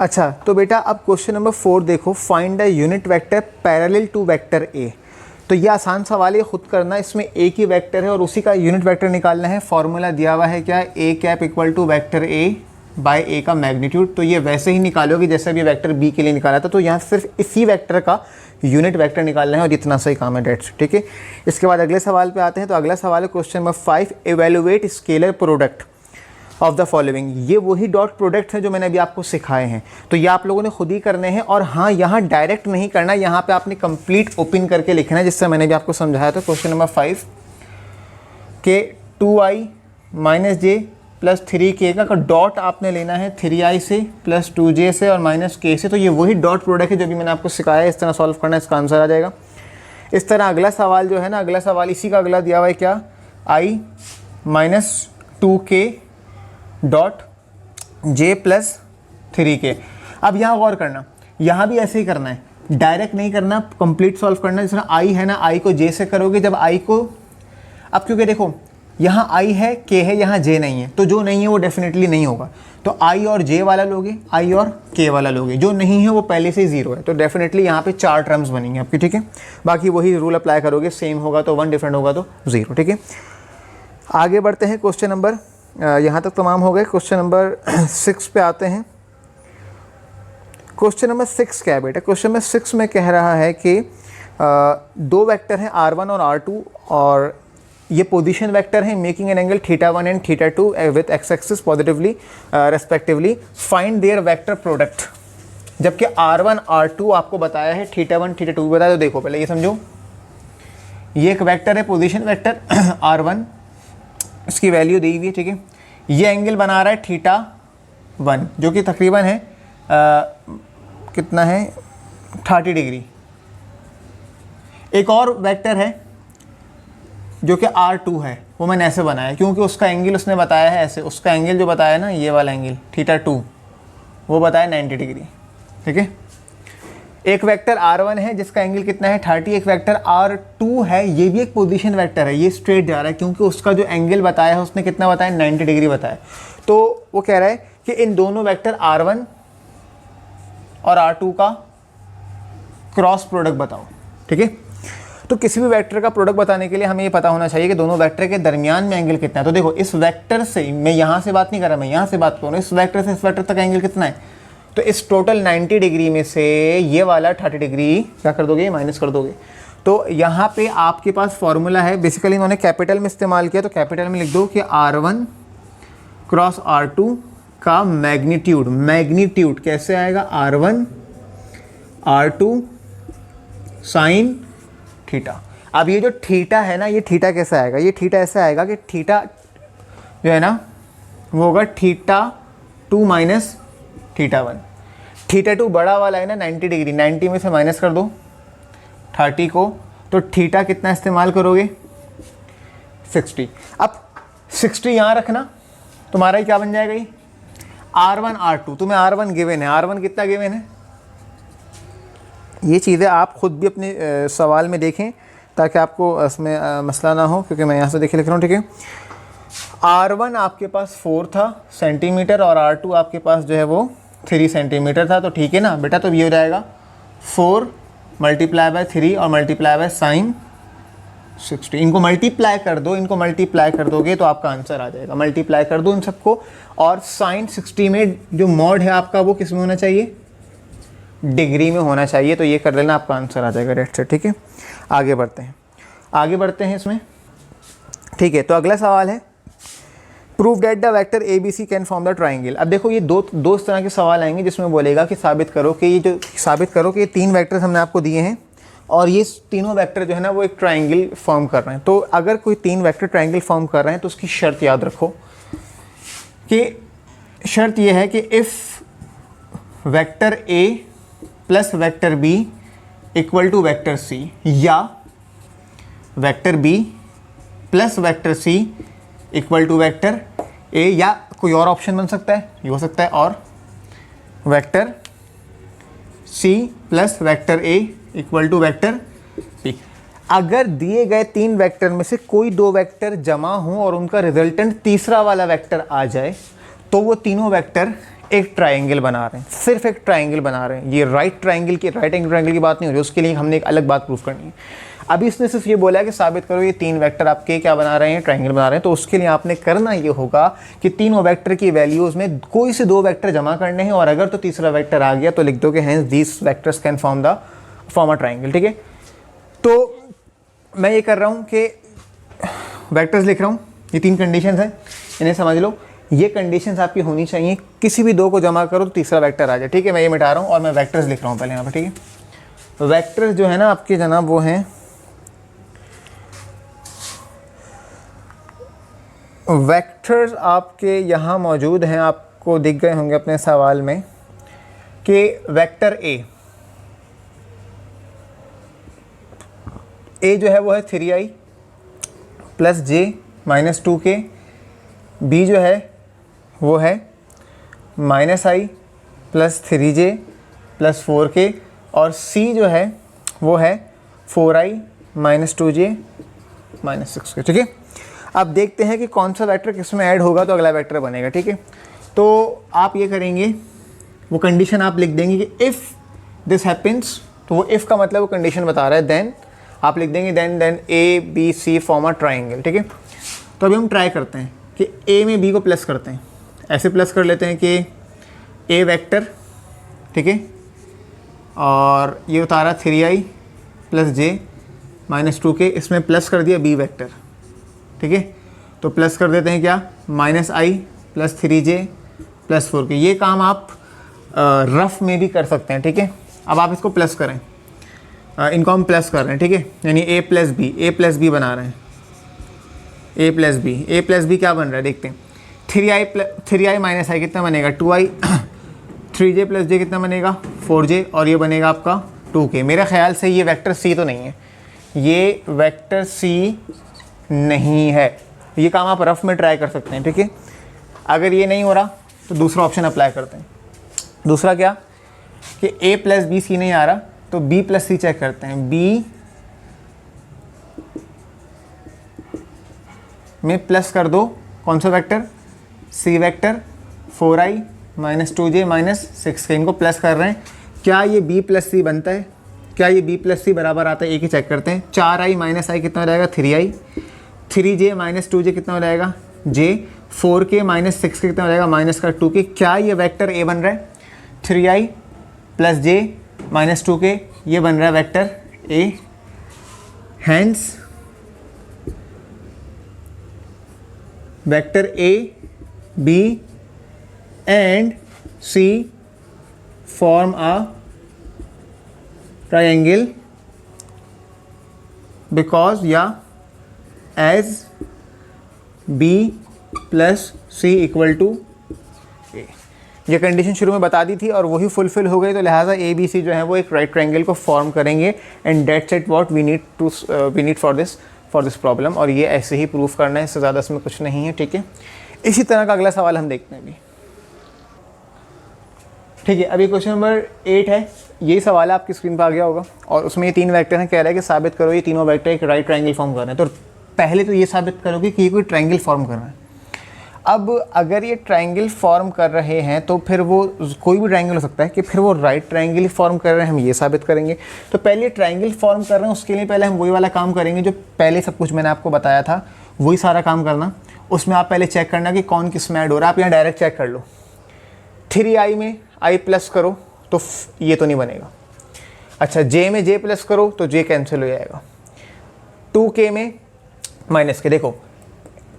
S1: अच्छा, तो बेटा अब क्वेश्चन नंबर 4 देखो, find the unit vector parallel to vector A. तो ये आसान सवाल है, खुद करना। इसमें एक ही वेक्टर है और उसी का यूनिट वेक्टर निकालना है। फॉर्मूला दिया हुआ है क्या, A cap equal to vector A by A का मैग्नीट्यूड। तो ये वैसे ही निकालोगे जैसे अभी वेक्टर बी के लिए निकाला था। तो यहाँ सिर्फ इसी वेक्टर का यूनिट वेक्टर निकालना है, और इतना सही काम है, डेट्स, ठीक है। इसके बाद अगले सवाल पे आते हैं। तो अगला सवाल है question number 5, evaluate scalar product of the following. ये वही डॉट प्रोडक्ट है जो मैंने अभी आपको सिखाए हैं, तो ये आप लोगों ने खुद ही करने हैं। और हाँ, यहाँ डायरेक्ट नहीं करना, यहाँ पे आपने कंप्लीट ओपन करके लिखना है, जिससे मैंने भी आपको समझाया था। क्वेश्चन नंबर 5 के 2i माइनस जे प्लस 3k का डॉट आपने लेना है 3i से प्लस 2j से और माइनस k से। तो ये वही डॉट प्रोडक्ट है जो भी मैंने आपको सिखाया है, इस तरह सॉल्व करना है, इसका आंसर आ जाएगा। इस तरह अगला सवाल जो है ना, अगला सवाल इसी का अगला दिया हुआ है क्या, i minus 2k dot j plus 3k। अब यहाँ गौर करना, यहाँ भी ऐसे ही करना है, डायरेक्ट नहीं करना, कंप्लीट सॉल्व करना। जिस तरह i है ना, i को j से करोगे, जब i को, अब क्योंकि देखो यहाँ i है, k है, यहाँ j नहीं है, तो जो नहीं है वो डेफिनेटली नहीं होगा। तो i और j वाला लोगे, i और k वाला लोगे, जो नहीं है वो पहले से ही 0 है, तो डेफिनेटली यहाँ पे 4 टर्म्स बनेंगे आपकी, ठीक है। बाकी वही रूल अप्लाई करोगे, सेम होगा तो 1, डिफरेंट होगा तो 0, ठीक है। आगे बढ़ते हैं, क्वेश्चन नंबर, यहाँ तक तमाम हो गए। क्वेश्चन नंबर 6 पे आते हैं। क्वेश्चन नंबर 6 क्या है बेटा? क्वेश्चन नंबर 6 में कह रहा है कि दो वेक्टर हैं r1 और r2, और ये पोजीशन वेक्टर है, making an angle θ1 and θ2 with x axis positively respectively. Find their vector product. जबकि r1 r2 आपको बताया है, θ1 θ2 बताया। तो देखो पहले ये समझो, ये एक वेक्टर है, पोजीशन वेक्टर r1, इसकी वैल्यू दी हुई है, ठीक है। ये एंगल बना रहा है θ1 जो कि तकरीबन है कितना है, 30 डिग्री। एक और वेक्टर है जो कि r2 है, वो मैंने ऐसे बनाया क्योंकि उसका एंगल उसने बताया है ऐसे, उसका एंगल जो बताया ना, ये वाला एंगल θ2 वो बताया 90 डिग्री, ठीक है। एक वेक्टर r1 है जिसका एंगल कितना है 30, एक वेक्टर r2 है, ये भी एक पोजीशन वेक्टर है, ये स्ट्रेट जा रहा है क्योंकि उसका जो एंगल बताया है उसने कितना बताया, 90 डिग्री बताया। तो वो कह रहा है कि इन दोनों वेक्टर r1 और r2 का क्रॉस प्रोडक्ट बताओ, ठीक है। तो किसी भी वेक्टर का प्रोडक्ट बताने के लिए हमें ये पता होना चाहिए कि दोनों वेक्टर के दरमियान में एंगल कितना है। तो देखो, इस वेक्टर से, मैं यहाँ से बात नहीं कर रहा, मैं यहाँ से बात कर रहा हूँ, इस वेक्टर से इस वेक्टर तक एंगल कितना है, तो इस टोटल 90 डिग्री में से ये वाला 30 डिग्री क्या कर दोगे, माइनस कर दोगे। तो यहाँ पे आपके पास फॉर्मूला है, बेसिकली इन्होंने कैपिटल में इस्तेमाल किया, तो कैपिटल में लिख दो कि r1 क्रॉस r2 का मैग्नीट्यूड, मैग्नीट्यूड कैसे आएगा, r1 r2 साइन थीटा। अब ये जो थीटा है ना, ये थीटा कैसे आएगा, ये थीटा ऐसे आएगा कि थीटा जो है ना वो होगा θ2 माइनस θ1। θ2 बड़ा वाला है ना 90 डिग्री, 90 में से माइनस कर दो 30 को, तो थीटा कितना इस्तेमाल करोगे, 60। अब 60 यहाँ रखना, तुम्हारा ही क्या बन जाएगा, ये r1 r2, तुम्हें r1 गिवन है, r1 कितना गिवन है, ये चीज़ें आप खुद भी अपने सवाल में देखें ताकि आपको इसमें मसला ना हो, क्योंकि मैं यहाँ से देखे लिख रहा हूँ, ठीक है। r1 आपके पास 4 था सेंटीमीटर और r2 आपके पास जो है वो 3 सेंटीमीटर था, तो ठीक है ना बेटा। तो ये हो जाएगा 4 मल्टीप्लाई बाय 3 और मल्टीप्लाई बाय साइन 60। इनको मल्टीप्लाई कर दो, इनको मल्टीप्लाई कर दोगे तो आपका आंसर आ जाएगा। मल्टीप्लाई कर दो इन सबको, और साइन 60 में जो मॉड है आपका वो किस में होना चाहिए, डिग्री में होना चाहिए। तो ये कर लेना, आपका आंसर आ जाएगा, डेट से, ठीक है। आगे बढ़ते हैं, आगे बढ़ते हैं इसमें, ठीक है। तो अगला सवाल है, prove that the vector A B C can form the triangle. अब देखो, ये दो इस तरह के सवाल आएंगे जिसमें बोलेगा कि साबित करो कि ये 3 वेक्टर्स हमने आपको दिए हैं और ये तीनों वेक्टर जो है ना वो एक ट्राइंगल फॉर्म कर रहे हैं। तो अगर कोई 3 वेक्टर ट्राइंगल फॉर्म कर रहे हैं तो उसकी शर्त याद रखो कि शर्त ये है कि if vector A plus vector B equal to vector C, या vector B plus vector C equal to vector A, या कोई और ऑप्शन बन सकता है, ये हो सकता है, और vector C plus vector A equal to vector B. अगर दिए गए 3 वेक्टर में से कोई 2 वेक्टर जमा हों और उनका रिजल्टेंट तीसरा वाला वेक्टर आ जाए तो वो तीनों वेक्टर एक ट्राइंगल बना रहे हैं, सिर्फ एक ट्राइंगल बना रहे हैं। ये राइट एंगल ट्राइंगल की बात नहीं हो रही, उसके लिए हमने एक अलग बात प्रूफ करनी है। अभी इसने सिर्फ ये बोला है कि साबित करो ये 3 वेक्टर आपके क्या बना रहे हैं, ट्राइंगल बना रहे हैं। तो उसके लिए आपने करना ये होगा कि तीनों वेक्टर की वैल्यूज़ में कोई से 2 वेक्टर जमा करने हैं, और अगर तो तीसरा वेक्टर आ गया तो लिख दो कि hence these vectors can form a triangle, ठीक है। तो मैं ये कर रहा हूँ कि वेक्टर्स लिख रहा हूँ, ये 3 कंडीशंस हैं, इन्हें समझ लो। ये कंडीशंस आपकी होनी चाहिए, किसी भी 2 को जमा करो तो तीसरा वेक्टर आ जाए, ठीक है। मैं ये मिटा रहा हूँ और मैं वेक्टर्स लिख रहा हूँ पहले यहाँ पर, ठीक है। तो वेक्टर्स जो है ना आपके जनाब वो हैं, वेक्टर्स आपके यहाँ मौजूद हैं, आपको दिख गए होंगे अपने सवाल में कि वेक्टर ए जो है वो है 3i plus j -2k, b जो है वो है -i + 3j + 4k, और c जो है वो है 4i - 2j - 6k। ठीक है, अब देखते हैं कि कौन सा वेक्टर किस में ऐड होगा तो अगला वेक्टर बनेगा। ठीक है, तो आप ये करेंगे, वो कंडीशन आप लिख देंगे कि इफ़ दिस हैपेंस, तो वो इफ़ का मतलब वो कंडीशन बता रहा है, देन आप लिख देंगे then A B C form a triangle. ठीक है, तो अभी हम ट्राई करते हैं कि ए में बी को प्लस करते हैं। ऐसे प्लस कर लेते हैं कि ए वेक्टर, ठीक है, और ये उतारा 3i + j - 2k, इसमें प्लस कर दिया बी वेक्टर। ठीक है, तो प्लस कर देते हैं क्या, -i + 3j + 4k। ये काम आप रफ में भी कर सकते हैं। ठीक है, अब आप इसको प्लस करें, इनको हम प्लस कर रहे हैं। ठीक है, यानी a + b बना रहे हैं, a + b क्या बन रहा है देखते हैं। 3i - i कितना बनेगा, 2i, 3j + j कितना बनेगा, 4j, और ये बनेगा आपका 2k। मेरे ख्याल से ये वेक्टर c तो नहीं है, ये वेक्टर c नहीं है। ये काम आप रफ में ट्राई कर सकते हैं। ठीक है, अगर ये नहीं हो रहा तो दूसरा ऑप्शन अप्लाई करते हैं। दूसरा क्या कि a + b c नहीं आ रहा तो b + c चेक करते हैं। b में प्लस कर दो कौन सा vector, c vector, 4i - 2j - 6k, इनको प्लस कर रहे हैं। क्या ये b + c बनता है, क्या ये b + c बराबर आता है, एक ही चेक करते हैं। 4i - i कितना हो जाएगा, 3i, 3j - 2j कितना हो जाएगा, j, 4k - 6k कितना हो जाएगा, -2k। क्या ये वेक्टर a बन रहा है, 3i + j - 2k, ये बन रहा है vector a। Hence vector a, b and c form a triangle because as b + c = a। ये कंडीशन शुरू में बता दी थी और वही फुलफिल हो गई, तो लिहाजा ए बी सी जो है वो एक राइट ट्रायंगल को फॉर्म करेंगे। And that's it what we need for this problem. और ये ऐसे ही प्रूफ करना है, इससे ज़्यादा इसमें कुछ नहीं है। ठीक है, इसी तरह का अगला सवाल हम देखते हैं अभी। ठीक है, अभी क्वेश्चन नंबर 8 है। यही सवाल है, आपकी स्क्रीन पर आ गया होगा, और उसमें ये 3 वेक्टर हैं। कह रहा है कि साबित करो ये तीनों वेक्टर एक राइट ट्रायंगल फॉर्म कर रहे हैं। तो पहले तो ये साबित करोगे कि ये कोई ट्रायंगल फॉर्म कर रहा है। अब अगर ये ट्रायंगल फॉर्म कर रहे हैं तो फिर वो कोई भी ट्रायंगल हो सकता है कि फिर वो राइट ट्रायंगल ही फॉर्म कर रहे हैं, हम ये साबित करेंगे। तो पहले ट्रायंगल फॉर्म कर रहे हैं, उसके लिए पहले हम वही वाला काम करेंगे जो पहले सब कुछ मैंने आपको बताया था, वही सारा काम करना। उसमें आप पहले चेक करना कि कौन किस में ऐड हो रहा है। आप यहाँ डायरेक्ट चेक कर लो, 3i में i प्लस करो तो ये तो नहीं बनेगा। अच्छा, j में j प्लस करो तो j कैंसिल हो जाएगा। 2k में -k, देखो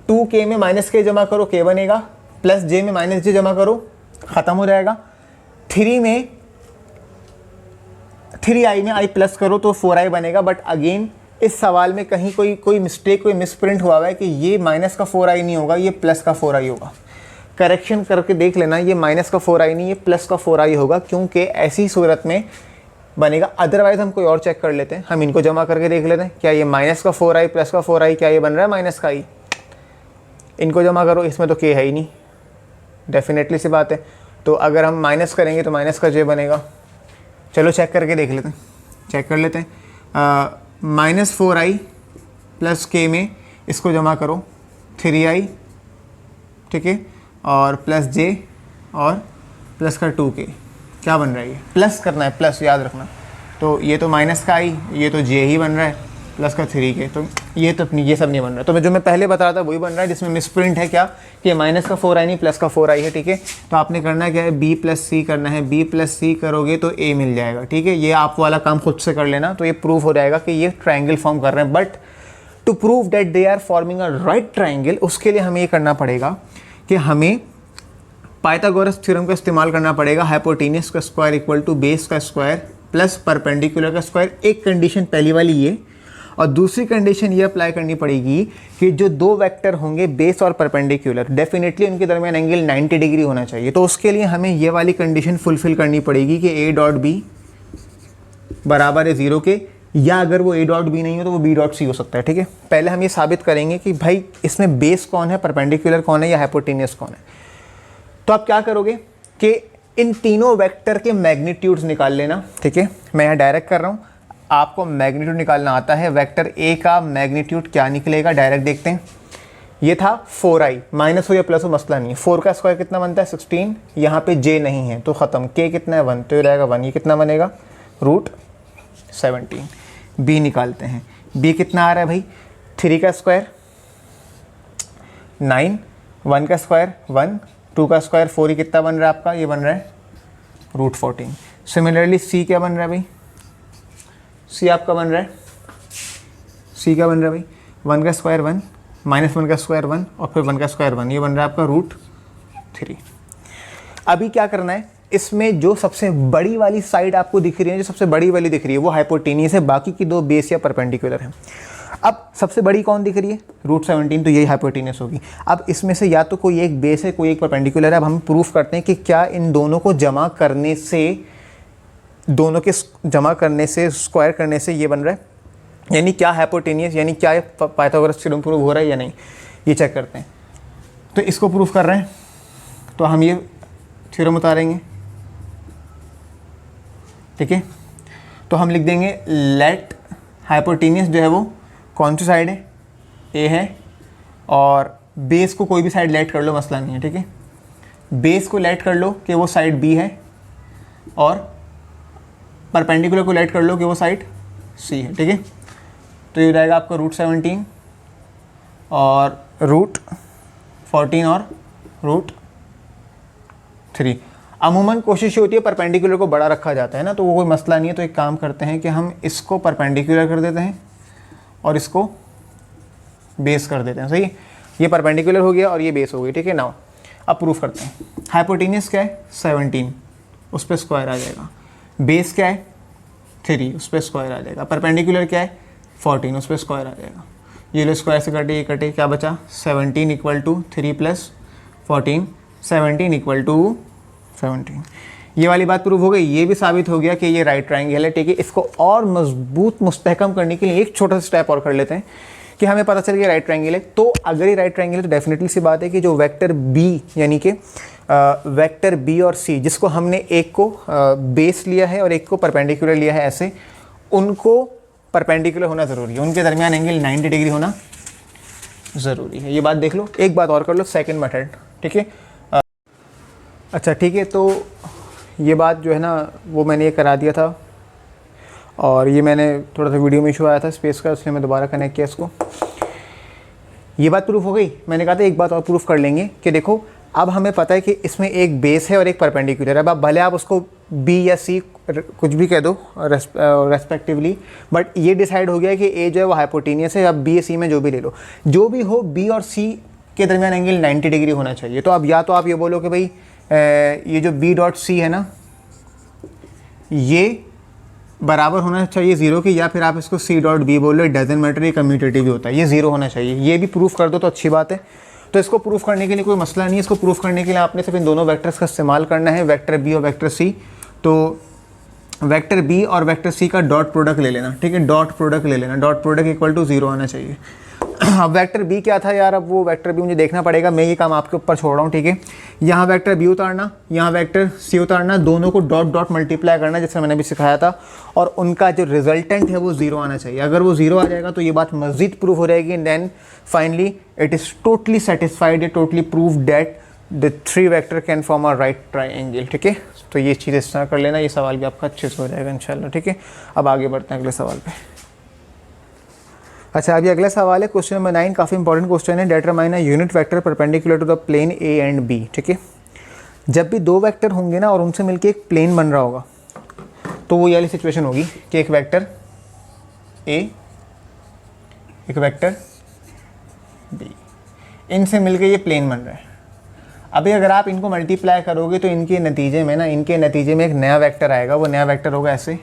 S1: 2k में -k जमा करो k बनेगा, प्लस j में -j जमा करो ख़त्म हो जाएगा। 3i में i प्लस करो तो 4i बनेगा। बट अगेन इस सवाल में कहीं कोई मिस्टेक, कोई मिसप्रिंट हुआ है कि ये माइनस का 4i नहीं होगा, ये प्लस का 4i होगा। करेक्शन करके देख लेना, ये माइनस का 4i नहीं, ये प्लस का 4i होगा, क्योंकि ऐसी सूरत में बनेगा। अदरवाइज हम कोई और चेक कर लेते हैं, हम इनको जमा करके देख लेते हैं। क्या ये माइनस का 4i प्लस का 4i, क्या ये बन रहा है माइनस का i? इनको जमा करो, इसमें तो k है ही नहीं, डेफिनेटली सी बात है। तो अगर हम माइनस करेंगे तो माइनस का j बनेगा। चलो चेक करके देख लेते हैं, चेक कर लेते हैं। -4i प्लस k में इसको जमा करो 3i, ठीक है, और प्लस j और प्लस का 2k, क्या बन रहा है? ये प्लस करना है, प्लस याद रखना। तो ये तो माइनस का i, ये तो j ही बन रहा है, प्लस का 3k, तो ये सब नहीं बन रहा। तो मैं जो मैं पहले बता रहा था वही बन रहा है, जिसमें मिसप्रिंट है क्या कि माइनस का 4i नहीं प्लस का 4i है। ठीक है, तो आपने करना क्या है, b प्लस c करना है। b प्लस c करोगे तो a मिल जाएगा। ठीक है, ये आप वाला काम खुद से कर लेना, तो ये प्रूफ हो जाएगा कि ये ट्रायंगल फॉर्म कर रहे हैं। But to prove that they are forming a right triangle, उसके लिए हमें ये करना पड़ेगा कि हमें पाइथागोरस थ्योरम का इस्तेमाल करना पड़ेगा। हाइपोटेन्यूस का स्क्वायर इक्वल टू बेस का स्क्वायर प्लस परपेंडिकुलर का स्क्वायर। एक कंडीशन पहली वाली ये, और दूसरी कंडीशन ये अप्लाई करनी पड़ेगी कि जो दो वेक्टर होंगे बेस और परपेंडिकुलर, डेफिनेटली उनके दरमियान एंगल 90 डिग्री होना चाहिए। तो उसके लिए हमें ये वाली कंडीशन फुलफिल करनी पड़ेगी कि a डॉट b बराबर है 0 के, या अगर वो ए डॉट बी नहीं हो तो वो बी डॉट सी हो सकता है, ठीक है। पहले हम ये साबित करेंगे कि भाई इसमें बेस कौन है, परपेंडिकुलर कौन है या हाइपोटेनियस कौन है। तो आप क्या करोगे कि इन तीनों वेक्टर के मैग्नीट्यूड्स निकाल लेना, ठीक है। मैं यहाँ डायरेक्ट कर रहा हूँ, आपको मैग्नीट्यूड निकालना आता है। वेक्टर ए का मैग्नीट्यूड क्या निकलेगा डायरेक्ट देखते हैं। ये था 4i, माइनस हो या प्लस हो मसला नहीं है। 4 का स्क्वायर कितना बनता है 16, यहाँ पे j नहीं है तो ख़त्म, k कितना है 1 तो ये रहेगा 1, ये कितना बनेगा √17। b निकालते हैं, b कितना आ रहा है भाई 3 का स्क्वायर 9, 1 का स्क्वायर 1, 2 का स्क्वायर 4, ही कितना बन रहा है आपका, ये बन रहा है √14। सिमिलरली c क्या बन रहा है भाई, c आपका बन रहा है, c क्या बन रहा है भाई 1 का स्क्वायर 1, -1 का स्क्वायर 1 और फिर 1 का स्क्वायर 1, ये बन रहा है आपका √3। अभी क्या करना है, इसमें जो सबसे बड़ी वाली साइड आपको दिख रही है, जो सबसे बड़ी वाली दिख रही है वो हाइपोटेनियस है, बाकी की दो बेस या परपेंडिकुलर है। अब सबसे बड़ी कौन दिख रही है √17, तो यही हाइपोटेनियस होगी। अब इसमें से या तो कोई एक बेस है कोई एक परपेंडिकुलर है। अब हम प्रूफ करते हैं कि क्या इन दोनों को जमा करने से, दोनों के जमा करने से, स्क्वायर करने से ये बन रहा है, यानी क्या हाइपोटेनियस, यानी क्या पाइथागोरस थ्योरम प्रूव हो रहा है या नहीं, ये चेक करते हैं। तो इसको प्रूफ कर रहे हैं तो हम ये थ्योरम उतारेंगे, ठीक है। तो हम लिख देंगे लेट हाइपोटेनियस जो है वो कौन सी साइड है, ए है, और बेस को कोई भी साइड लेट कर लो मसला नहीं है, ठीक है। बेस को लेट कर लो कि वो साइड बी है और परपेंडिकुलर को लेट कर लो कि वो साइड सी है, ठीक है। तो ये रहेगा आपका √17 और √14 और √3। अमूमन कोशिश होती है परपेंडिकुलर को बड़ा रखा जाता है ना, तो वो कोई मसला नहीं है। तो एक काम करते हैं कि हम इसको परपेंडिकुलर कर देते हैं और इसको बेस कर देते हैं, सही है। ये परपेंडिकुलर हो गया और ये बेस हो गई, ठीक है। नाउ अब प्रूफ करते हैं। हाइपोटेनियस क्या है 17, उस पर स्क्वायर आ जाएगा। बेस क्या है 3, उस पर स्क्वायर आ जाएगा। परपेंडिकुलर क्या है 14, उस पर स्क्वायर आ जाएगा। ये लो स्क्वायर से कटे, ये कटे, क्या बचा 17 इक्वल टू 3 + 14, 17 इक्वल टू 17। ये वाली बात प्रूव हो गई। ये भी साबित हो गया कि ये राइट ट्राइंगल है, ठीक है। इसको और मजबूत मुस्तहकम करने के लिए एक छोटा सा स्टेप और कर लेते हैं कि हमें पता चल गया राइट ट्राइंगल है। तो अगर ये राइट ट्राइंगल है तो डेफिनेटली सी बात है कि जो वेक्टर बी, यानी कि वेक्टर बी और सी, जिसको हमने एक को बेस लिया है और एक को परपेंडिकुलर लिया है, ऐसे उनको परपेंडिकुलर होना ज़रूरी है, उनके दरमियान एंगल 90 डिग्री होना ज़रूरी है। ये बात देख लो। एक बात और कर लो, सेकंड मेथड, ठीक है। अच्छा ठीक है, तो ये बात जो है ना वो मैंने ये करा दिया था और ये मैंने थोड़ा सा वीडियो में इशू आया था स्पेस का, इसलिए मैं दोबारा कनेक्ट किया इसको। ये बात प्रूफ हो गई। मैंने कहा था एक बात और प्रूफ कर लेंगे कि देखो अब हमें पता है कि इसमें एक बेस है और एक परपेंडिकुलर है। अब भले आप उसको बी या सी कुछ भी कह दो रेस्पेक्टिवली, बट ये डिसाइड हो गया कि ए जो है वो हाइपोटेनियस है। अब बी या सी में जो भी ले लो, जो भी हो बी और सी के दरमियान एंगल 90 डिग्री होना चाहिए। तो अब या तो आप ये बोलो कि भाई ये जो बी डॉट सी है ना ये बराबर होना चाहिए 0 के, या फिर आप इसको सी डॉट बी बोलो, इट डजेंट मैटर, ये कम्यूटेटिव ही होता है, ये 0 होना चाहिए। ये भी प्रूफ कर दो तो अच्छी बात है। तो इसको प्रूफ करने के लिए कोई मसला नहीं है। इसको प्रूफ करने के लिए आपने सिर्फ इन दोनों वेक्टर्स का इस्तेमाल करना है, वेक्टर बी और वेक्टर सी। तो वेक्टर बी और वेक्टर सी का डॉट प्रोडक्ट ले लेना, ठीक है। डॉट प्रोडक्ट ले लेना, डॉट प्रोडक्ट इक्वल टू 0 आना चाहिए। अब वेक्टर बी क्या था यार, अब वो वेक्टर बी मुझे देखना पड़ेगा, मैं ये काम आपके ऊपर छोड़ रहा हूँ, ठीक है। यहाँ वेक्टर बी उतारना, यहाँ वेक्टर सी उतारना, दोनों को डॉट डॉट मल्टीप्लाई करना जैसे मैंने भी सिखाया था, और उनका जो रिजल्टेंट है वो 0 आना चाहिए। अगर वो 0 आ जाएगा तो ये बात मज़ीद प्रूफ हो जाएगी। Then finally it is totally satisfied, totally prove that the 3 vector can form a right triangle, ठीक है। तो ये चीज़ इस तरह कर लेना, ये सवाल भी आपका अच्छे से हो जाएगा इंशाल्लाह, ठीक है। अब आगे बढ़ते हैं अगले सवाल पे। अच्छा, अभी अगला सवाल है क्वेश्चन नंबर 9, काफ़ी इंपॉर्टेंट क्वेश्चन है। Determine a unit vector perpendicular to the plane A and B, ठीक है। जब भी दो वेक्टर होंगे ना और उनसे मिलके एक प्लेन बन रहा होगा तो वो ये वाली सिचुएशन होगी कि एक वेक्टर ए, एक वेक्टर बी, इनसे मिलके ये प्लेन बन रहा है। अभी अगर आप इनको मल्टीप्लाई करोगे तो इनके नतीजे में एक नया वेक्टर आएगा। वो नया वेक्टर होगा ऐसे,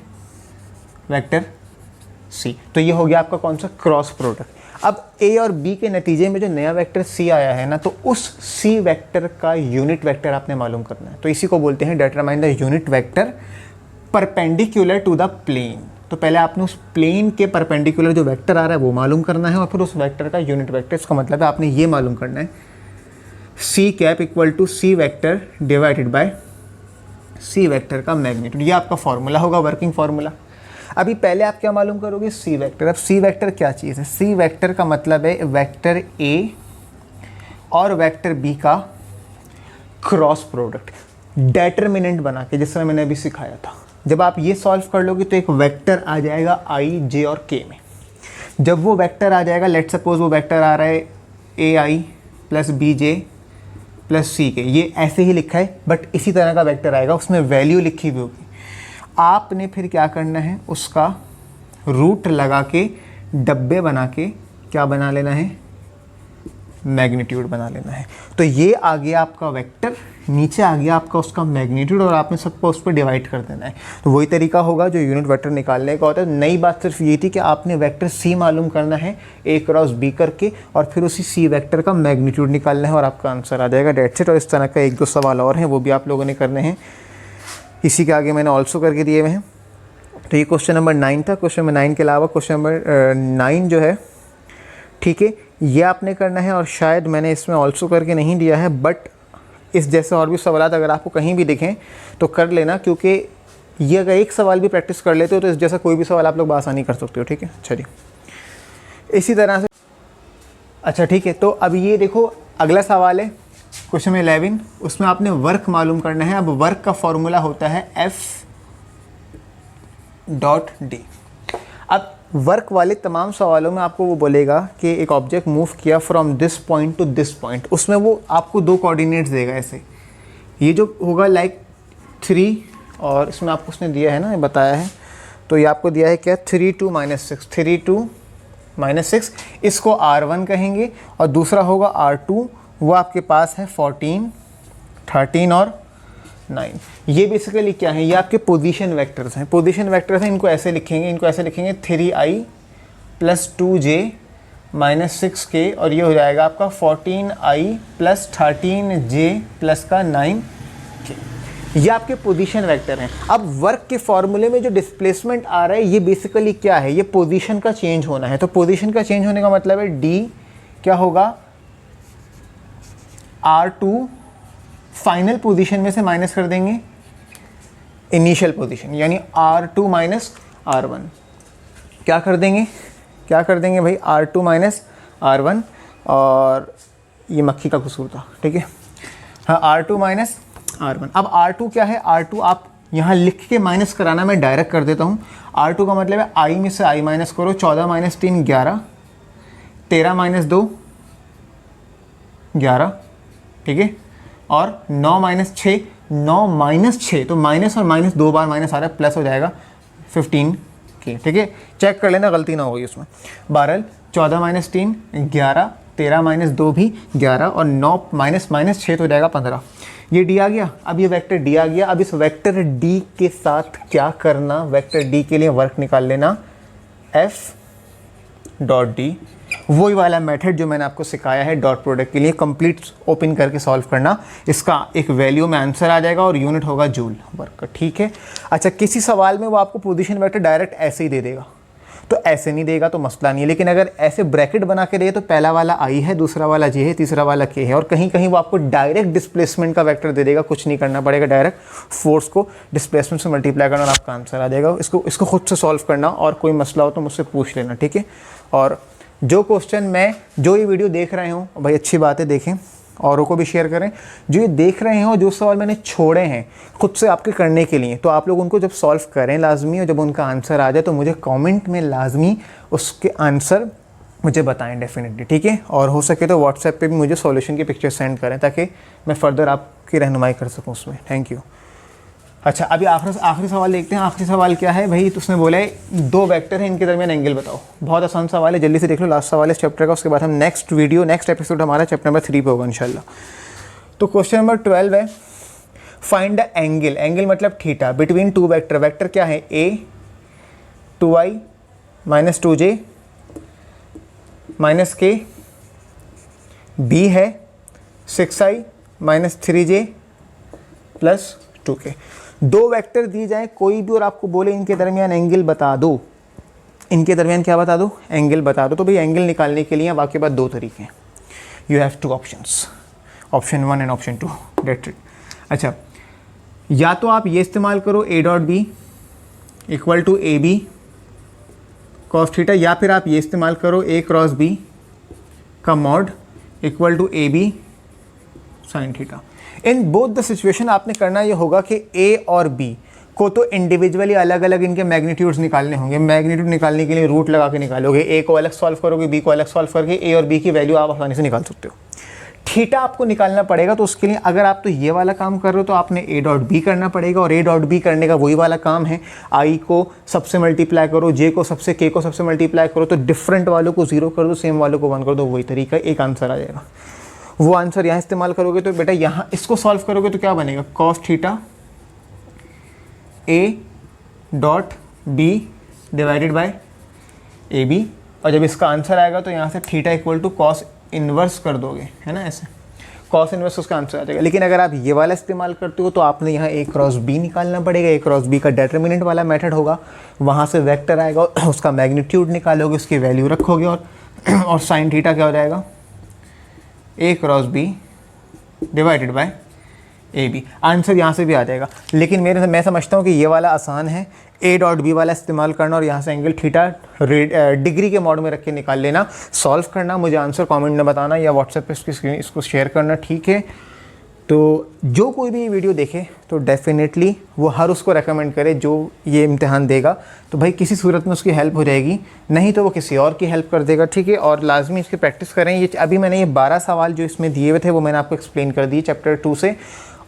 S1: वेक्टर सी। तो ये हो गया आपका कौन सा, क्रॉस प्रोडक्ट। अब ए और बी के नतीजे में जो नया वेक्टर सी आया है ना, तो उस सी वेक्टर का यूनिट वेक्टर आपने मालूम करना है। तो इसी को बोलते हैं determine the unit vector perpendicular to the plane. तो पहले आपने उस प्लेन के परपेंडिकुलर जो वेक्टर आ रहा है वो मालूम करना है और फिर उस वेक्टर का यूनिट वेक्टर, इसका मतलब है आपने ये मालूम करना है C cap equal to C vector divided by C vector का मैग्नीट्यूड। ये आपका फॉर्मूला होगा, वर्किंग फार्मूला। अभी पहले आप क्या मालूम करोगे, सी वेक्टर। अब सी वेक्टर क्या चीज़ है, सी वेक्टर का मतलब है वेक्टर ए और वेक्टर बी का क्रॉस प्रोडक्ट, डेटर्मिनेंट बना के, जिस समय मैंने अभी सिखाया था। जब आप ये सॉल्व कर लोगे तो एक वेक्टर आ जाएगा आई, जे और के में। जब वो वेक्टर आ जाएगा, लेट सपोज वो वेक्टर आ रहा है ए I plus B J plus सी के, ये ऐसे ही लिखा है बट इसी तरह का वेक्टर आएगा, उसमें वैल्यू लिखी हुई होगी। आपने फिर क्या करना है, उसका रूट लगा के डब्बे बना के क्या बना लेना है, मैग्नीट्यूड बना लेना है। तो ये आ गया आपका वेक्टर, नीचे आ गया आपका उसका मैग्नीट्यूड और आपने सबको उस पर डिवाइड कर देना है। तो वही तरीका होगा जो यूनिट वेक्टर निकालने का होता है। नई बात सिर्फ ये थी कि आपने वेक्टर सी मालूम करना है ए क्रॉस बी करके और फिर उसी सी वेक्टर का मैग्नीट्यूड निकालना है और आपका आंसर आ जाएगा, डेट्स इट। और इस तरह का एक दो सवाल और हैं, वो भी आप लोगों ने करने हैं, इसी के आगे मैंने ऑल्सो करके दिए हुए हैं। तो ये क्वेश्चन नंबर 9 था। क्वेश्चन नंबर 9 के अलावा क्वेश्चन नंबर 9 जो है, ठीक है, ये आपने करना है और शायद मैंने इसमें ऑल्सो करके नहीं दिया है, बट इस जैसे और भी सवाल अगर आपको कहीं भी दिखें तो कर लेना, क्योंकि ये अगर एक सवाल भी प्रैक्टिस कर लेते हो तो इस जैसा कोई भी सवाल आप लोग बआसानी कर सकते हो, ठीक है। अच्छा जी, इसी तरह से, अच्छा ठीक है। तो अब ये देखो अगला सवाल है क्वेश्चन 11, उसमें आपने वर्क मालूम करना है। अब वर्क का फॉर्मूला होता है F.D। अब वर्क वाले तमाम सवालों में आपको वो बोलेगा कि एक ऑब्जेक्ट मूव किया from this point two this point, उसमें वो आपको दो कोऑर्डिनेट्स देगा ऐसे। ये जो होगा लाइक 3 और इसमें आपको उसने दिया है ना, बताया है, तो ये आपको दिया है क्या, 3 2 -6, 3 2 -6, इसको R1 कहेंगे और दूसरा होगा R2, वो आपके पास है 14 13 और 9। ये बेसिकली क्या है, ये आपके पोजीशन वेक्टर्स हैं। पोजीशन वेक्टर्स हैं, इनको ऐसे लिखेंगे, 3i + 2j - 6k और ये हो जाएगा आपका 14i + 13j + का 9k। ये आपके पोजीशन वेक्टर हैं। अब वर्क के फॉर्मूले में जो डिस्प्लेसमेंट आ रहा है, ये बेसिकली क्या है, ये पोजीशन का चेंज होना है। तो पोजीशन का चेंज होने का मतलब है d क्या होगा, R2 फाइनल पोजीशन में से माइनस कर देंगे इनिशियल पोजीशन, यानी R2 - R1। क्या कर देंगे भाई, R2 - R1, और ये मक्खी का कसूर था, ठीक है। हाँ, R2 - R1। अब R2 क्या है, R2 आप यहाँ लिख के माइनस कराना, मैं डायरेक्ट कर देता हूँ। R2 का मतलब है i में से i माइनस करो, 14 - 3 11, 13 - 2 11, ठीक है, और 9 - 6 9 - 6, तो माइनस और माइनस 2 बार माइनस आ रहा है, प्लस हो जाएगा 15 के, ठीक है। चेक कर लेना, गलती ना होगी उसमें। 12 14 - 3 11, 13 - 2 भी 11 और 9 - 6 तो हो जाएगा 15। ये डी आ गया। अब ये वेक्टर डी आ गया। अब इस वेक्टर डी के साथ क्या करना, वेक्टर डी के लिए वर्क निकाल लेना F.D, वही वाला मेथड जो मैंने आपको सिखाया है डॉट प्रोडक्ट के लिए, कंप्लीट ओपन करके सॉल्व करना। इसका एक वैल्यू में आंसर आ जाएगा और यूनिट होगा जूल वर्क, ठीक है। अच्छा, किसी सवाल में वो आपको पोजीशन वेक्टर डायरेक्ट ऐसे ही दे देगा, तो ऐसे नहीं देगा तो मसला नहीं है, लेकिन अगर ऐसे ब्रैकेट बना के दे तो पहला वाला आई है, दूसरा वाला जे है, तीसरा वाला के है, और कहीं कहीं वो आपको डायरेक्ट डिस्प्लेसमेंट का वेक्टर दे देगा, कुछ नहीं करना पड़ेगा, डायरेक्ट फोर्स को डिस्प्लेसमेंट से मल्टीप्लाई करना और आपका आंसर आ जाएगा। इसको खुद से सॉल्व करना, और कोई मसला हो तो मुझसे पूछ लेना, ठीक है। और जो क्वेश्चन मैं, जो ये वीडियो देख रहे हो भाई, अच्छी बात है, देखें, औरों को भी शेयर करें। जो ये देख रहे हो, जो सवाल मैंने छोड़े हैं खुद से आपके करने के लिए, तो आप लोग उनको जब सॉल्व करें लाजमी, और जब उनका आंसर आ जाए तो मुझे कमेंट में लाजमी उसके आंसर मुझे बताएं डेफिनेटली, ठीक है। और हो सके तो व्हाट्सएप पे भी मुझे सॉल्यूशन की पिक्चर सेंड करें ताकि मैं फर्दर आपकी रहनुमाई कर सकूँ उसमें। Thank you. अच्छा, अभी आखिरी सवाल देखते हैं। आखिरी सवाल क्या है भाई, तो उसने बोला है 2 वेक्टर हैं, इनके दरमियान एंगल बताओ। बहुत आसान सवाल है, जल्दी से देख लो, लास्ट सवाल है इस चैप्टर का। उसके बाद हम नेक्स्ट एपिसोड हमारा चैप्टर नंबर 3 पे होगा इंशाल्लाह। तो क्वेश्चन नंबर 12 है, फाइंड द एंगल, एंगल मतलब थीटा, बिटवीन 2 वेक्टर। वेक्टर क्या है, a 2i - 2j - k, b है 6i - 3j + 2k। दो वेक्टर दी जाए कोई भी और आपको बोले इनके दरमियान एंगल बता दो, इनके दरमियान क्या बता दो, एंगल बता दो, तो भाई एंगल निकालने के लिए अब आपके पास दो तरीके हैं, you have 2 options, option 1 and option 2, that's it. अच्छा, या तो आप ये इस्तेमाल करो a dot B equal to A B cos theta, या फिर आप ये इस्तेमाल करो a क्रॉस b का mod equal to A B sine theta. In both the situation आपने करना ये होगा कि a और b को तो इंडिविजुअली अलग अलग इनके मैग्नीट्यूड्स निकालने होंगे। मैग्नीट्यूड निकालने के लिए रूट लगा के निकालोगे, a को अलग सॉल्व करोगे, b को अलग सॉल्व करके a और b की वैल्यू आप आसानी से निकाल सकते हो। थीटा आपको निकालना पड़ेगा, तो उसके लिए अगर आप तो ये वाला काम कर रहे हो तो आपने a डॉट बी करना पड़ेगा, और a डॉट बी करने का वही वाला काम है, i को सबसे मल्टीप्लाई करो, j को सबसे, k को सबसे मल्टीप्लाई करो, तो डिफरेंट वालों को 0 कर दो, सेम वालों को 1 कर दो, वही तरीका, एक आंसर आ जाएगा। वो आंसर यहाँ इस्तेमाल करोगे तो बेटा यहाँ इसको सॉल्व करोगे तो क्या बनेगा, cos theta a dot b divided by A B, और जब इसका आंसर आएगा तो यहाँ से theta equal to cos inverse कर दोगे, है ना, ऐसे कॉस इन्वर्स उसका आंसर आ जाएगा। लेकिन अगर आप ये वाला इस्तेमाल करते हो तो आपने यहाँ a क्रॉस b निकालना पड़ेगा, a क्रॉस b का डेटर्मिनेंट वाला मेथड होगा, वहाँ से वेक्टर आएगा, उसका मैग्नीट्यूड निकालोगे, उसकी वैल्यू रखोगे, और साइन थीटा क्या हो जाएगा, a cross b divided by A B, answer यहाँ से भी आ जाएगा। लेकिन मैं समझता हूँ कि ये वाला आसान है, a डॉट बी वाला इस्तेमाल करना और यहाँ से एंगल थीटा डिग्री के मॉड में रख के निकाल लेना, सॉल्व करना, मुझे आंसर कमेंट में बताना या व्हाट्सएप पे इसको शेयर करना, ठीक है। तो जो कोई भी वीडियो देखे तो डेफिनेटली वो हर उसको रेकमेंड करे जो ये इम्तिहान देगा, तो भाई किसी सूरत में उसकी हेल्प हो जाएगी, नहीं तो वो किसी और की हेल्प कर देगा, ठीक है। और लाजमी इसकी प्रैक्टिस करें। ये अभी मैंने ये 12 सवाल जो इसमें दिए हुए थे वो मैंने आपको एक्सप्लेन कर दिए चैप्टर 2 से,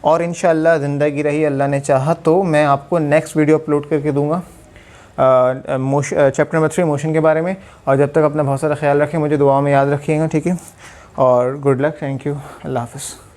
S1: और इंशाल्लाह ज़िंदगी रही अल्लाह ने चाहा तो मैं आपको नेक्स्ट वीडियो अपलोड करके दूंगा चैप्टर नंबर 3 मोशन के बारे में। और जब तक अपना बहुत सारा ख्याल रखें, मुझे दुआ में याद रखिएगा, ठीक है। और गुड लक, थैंक यू, अल्लाह हाफ़िज़।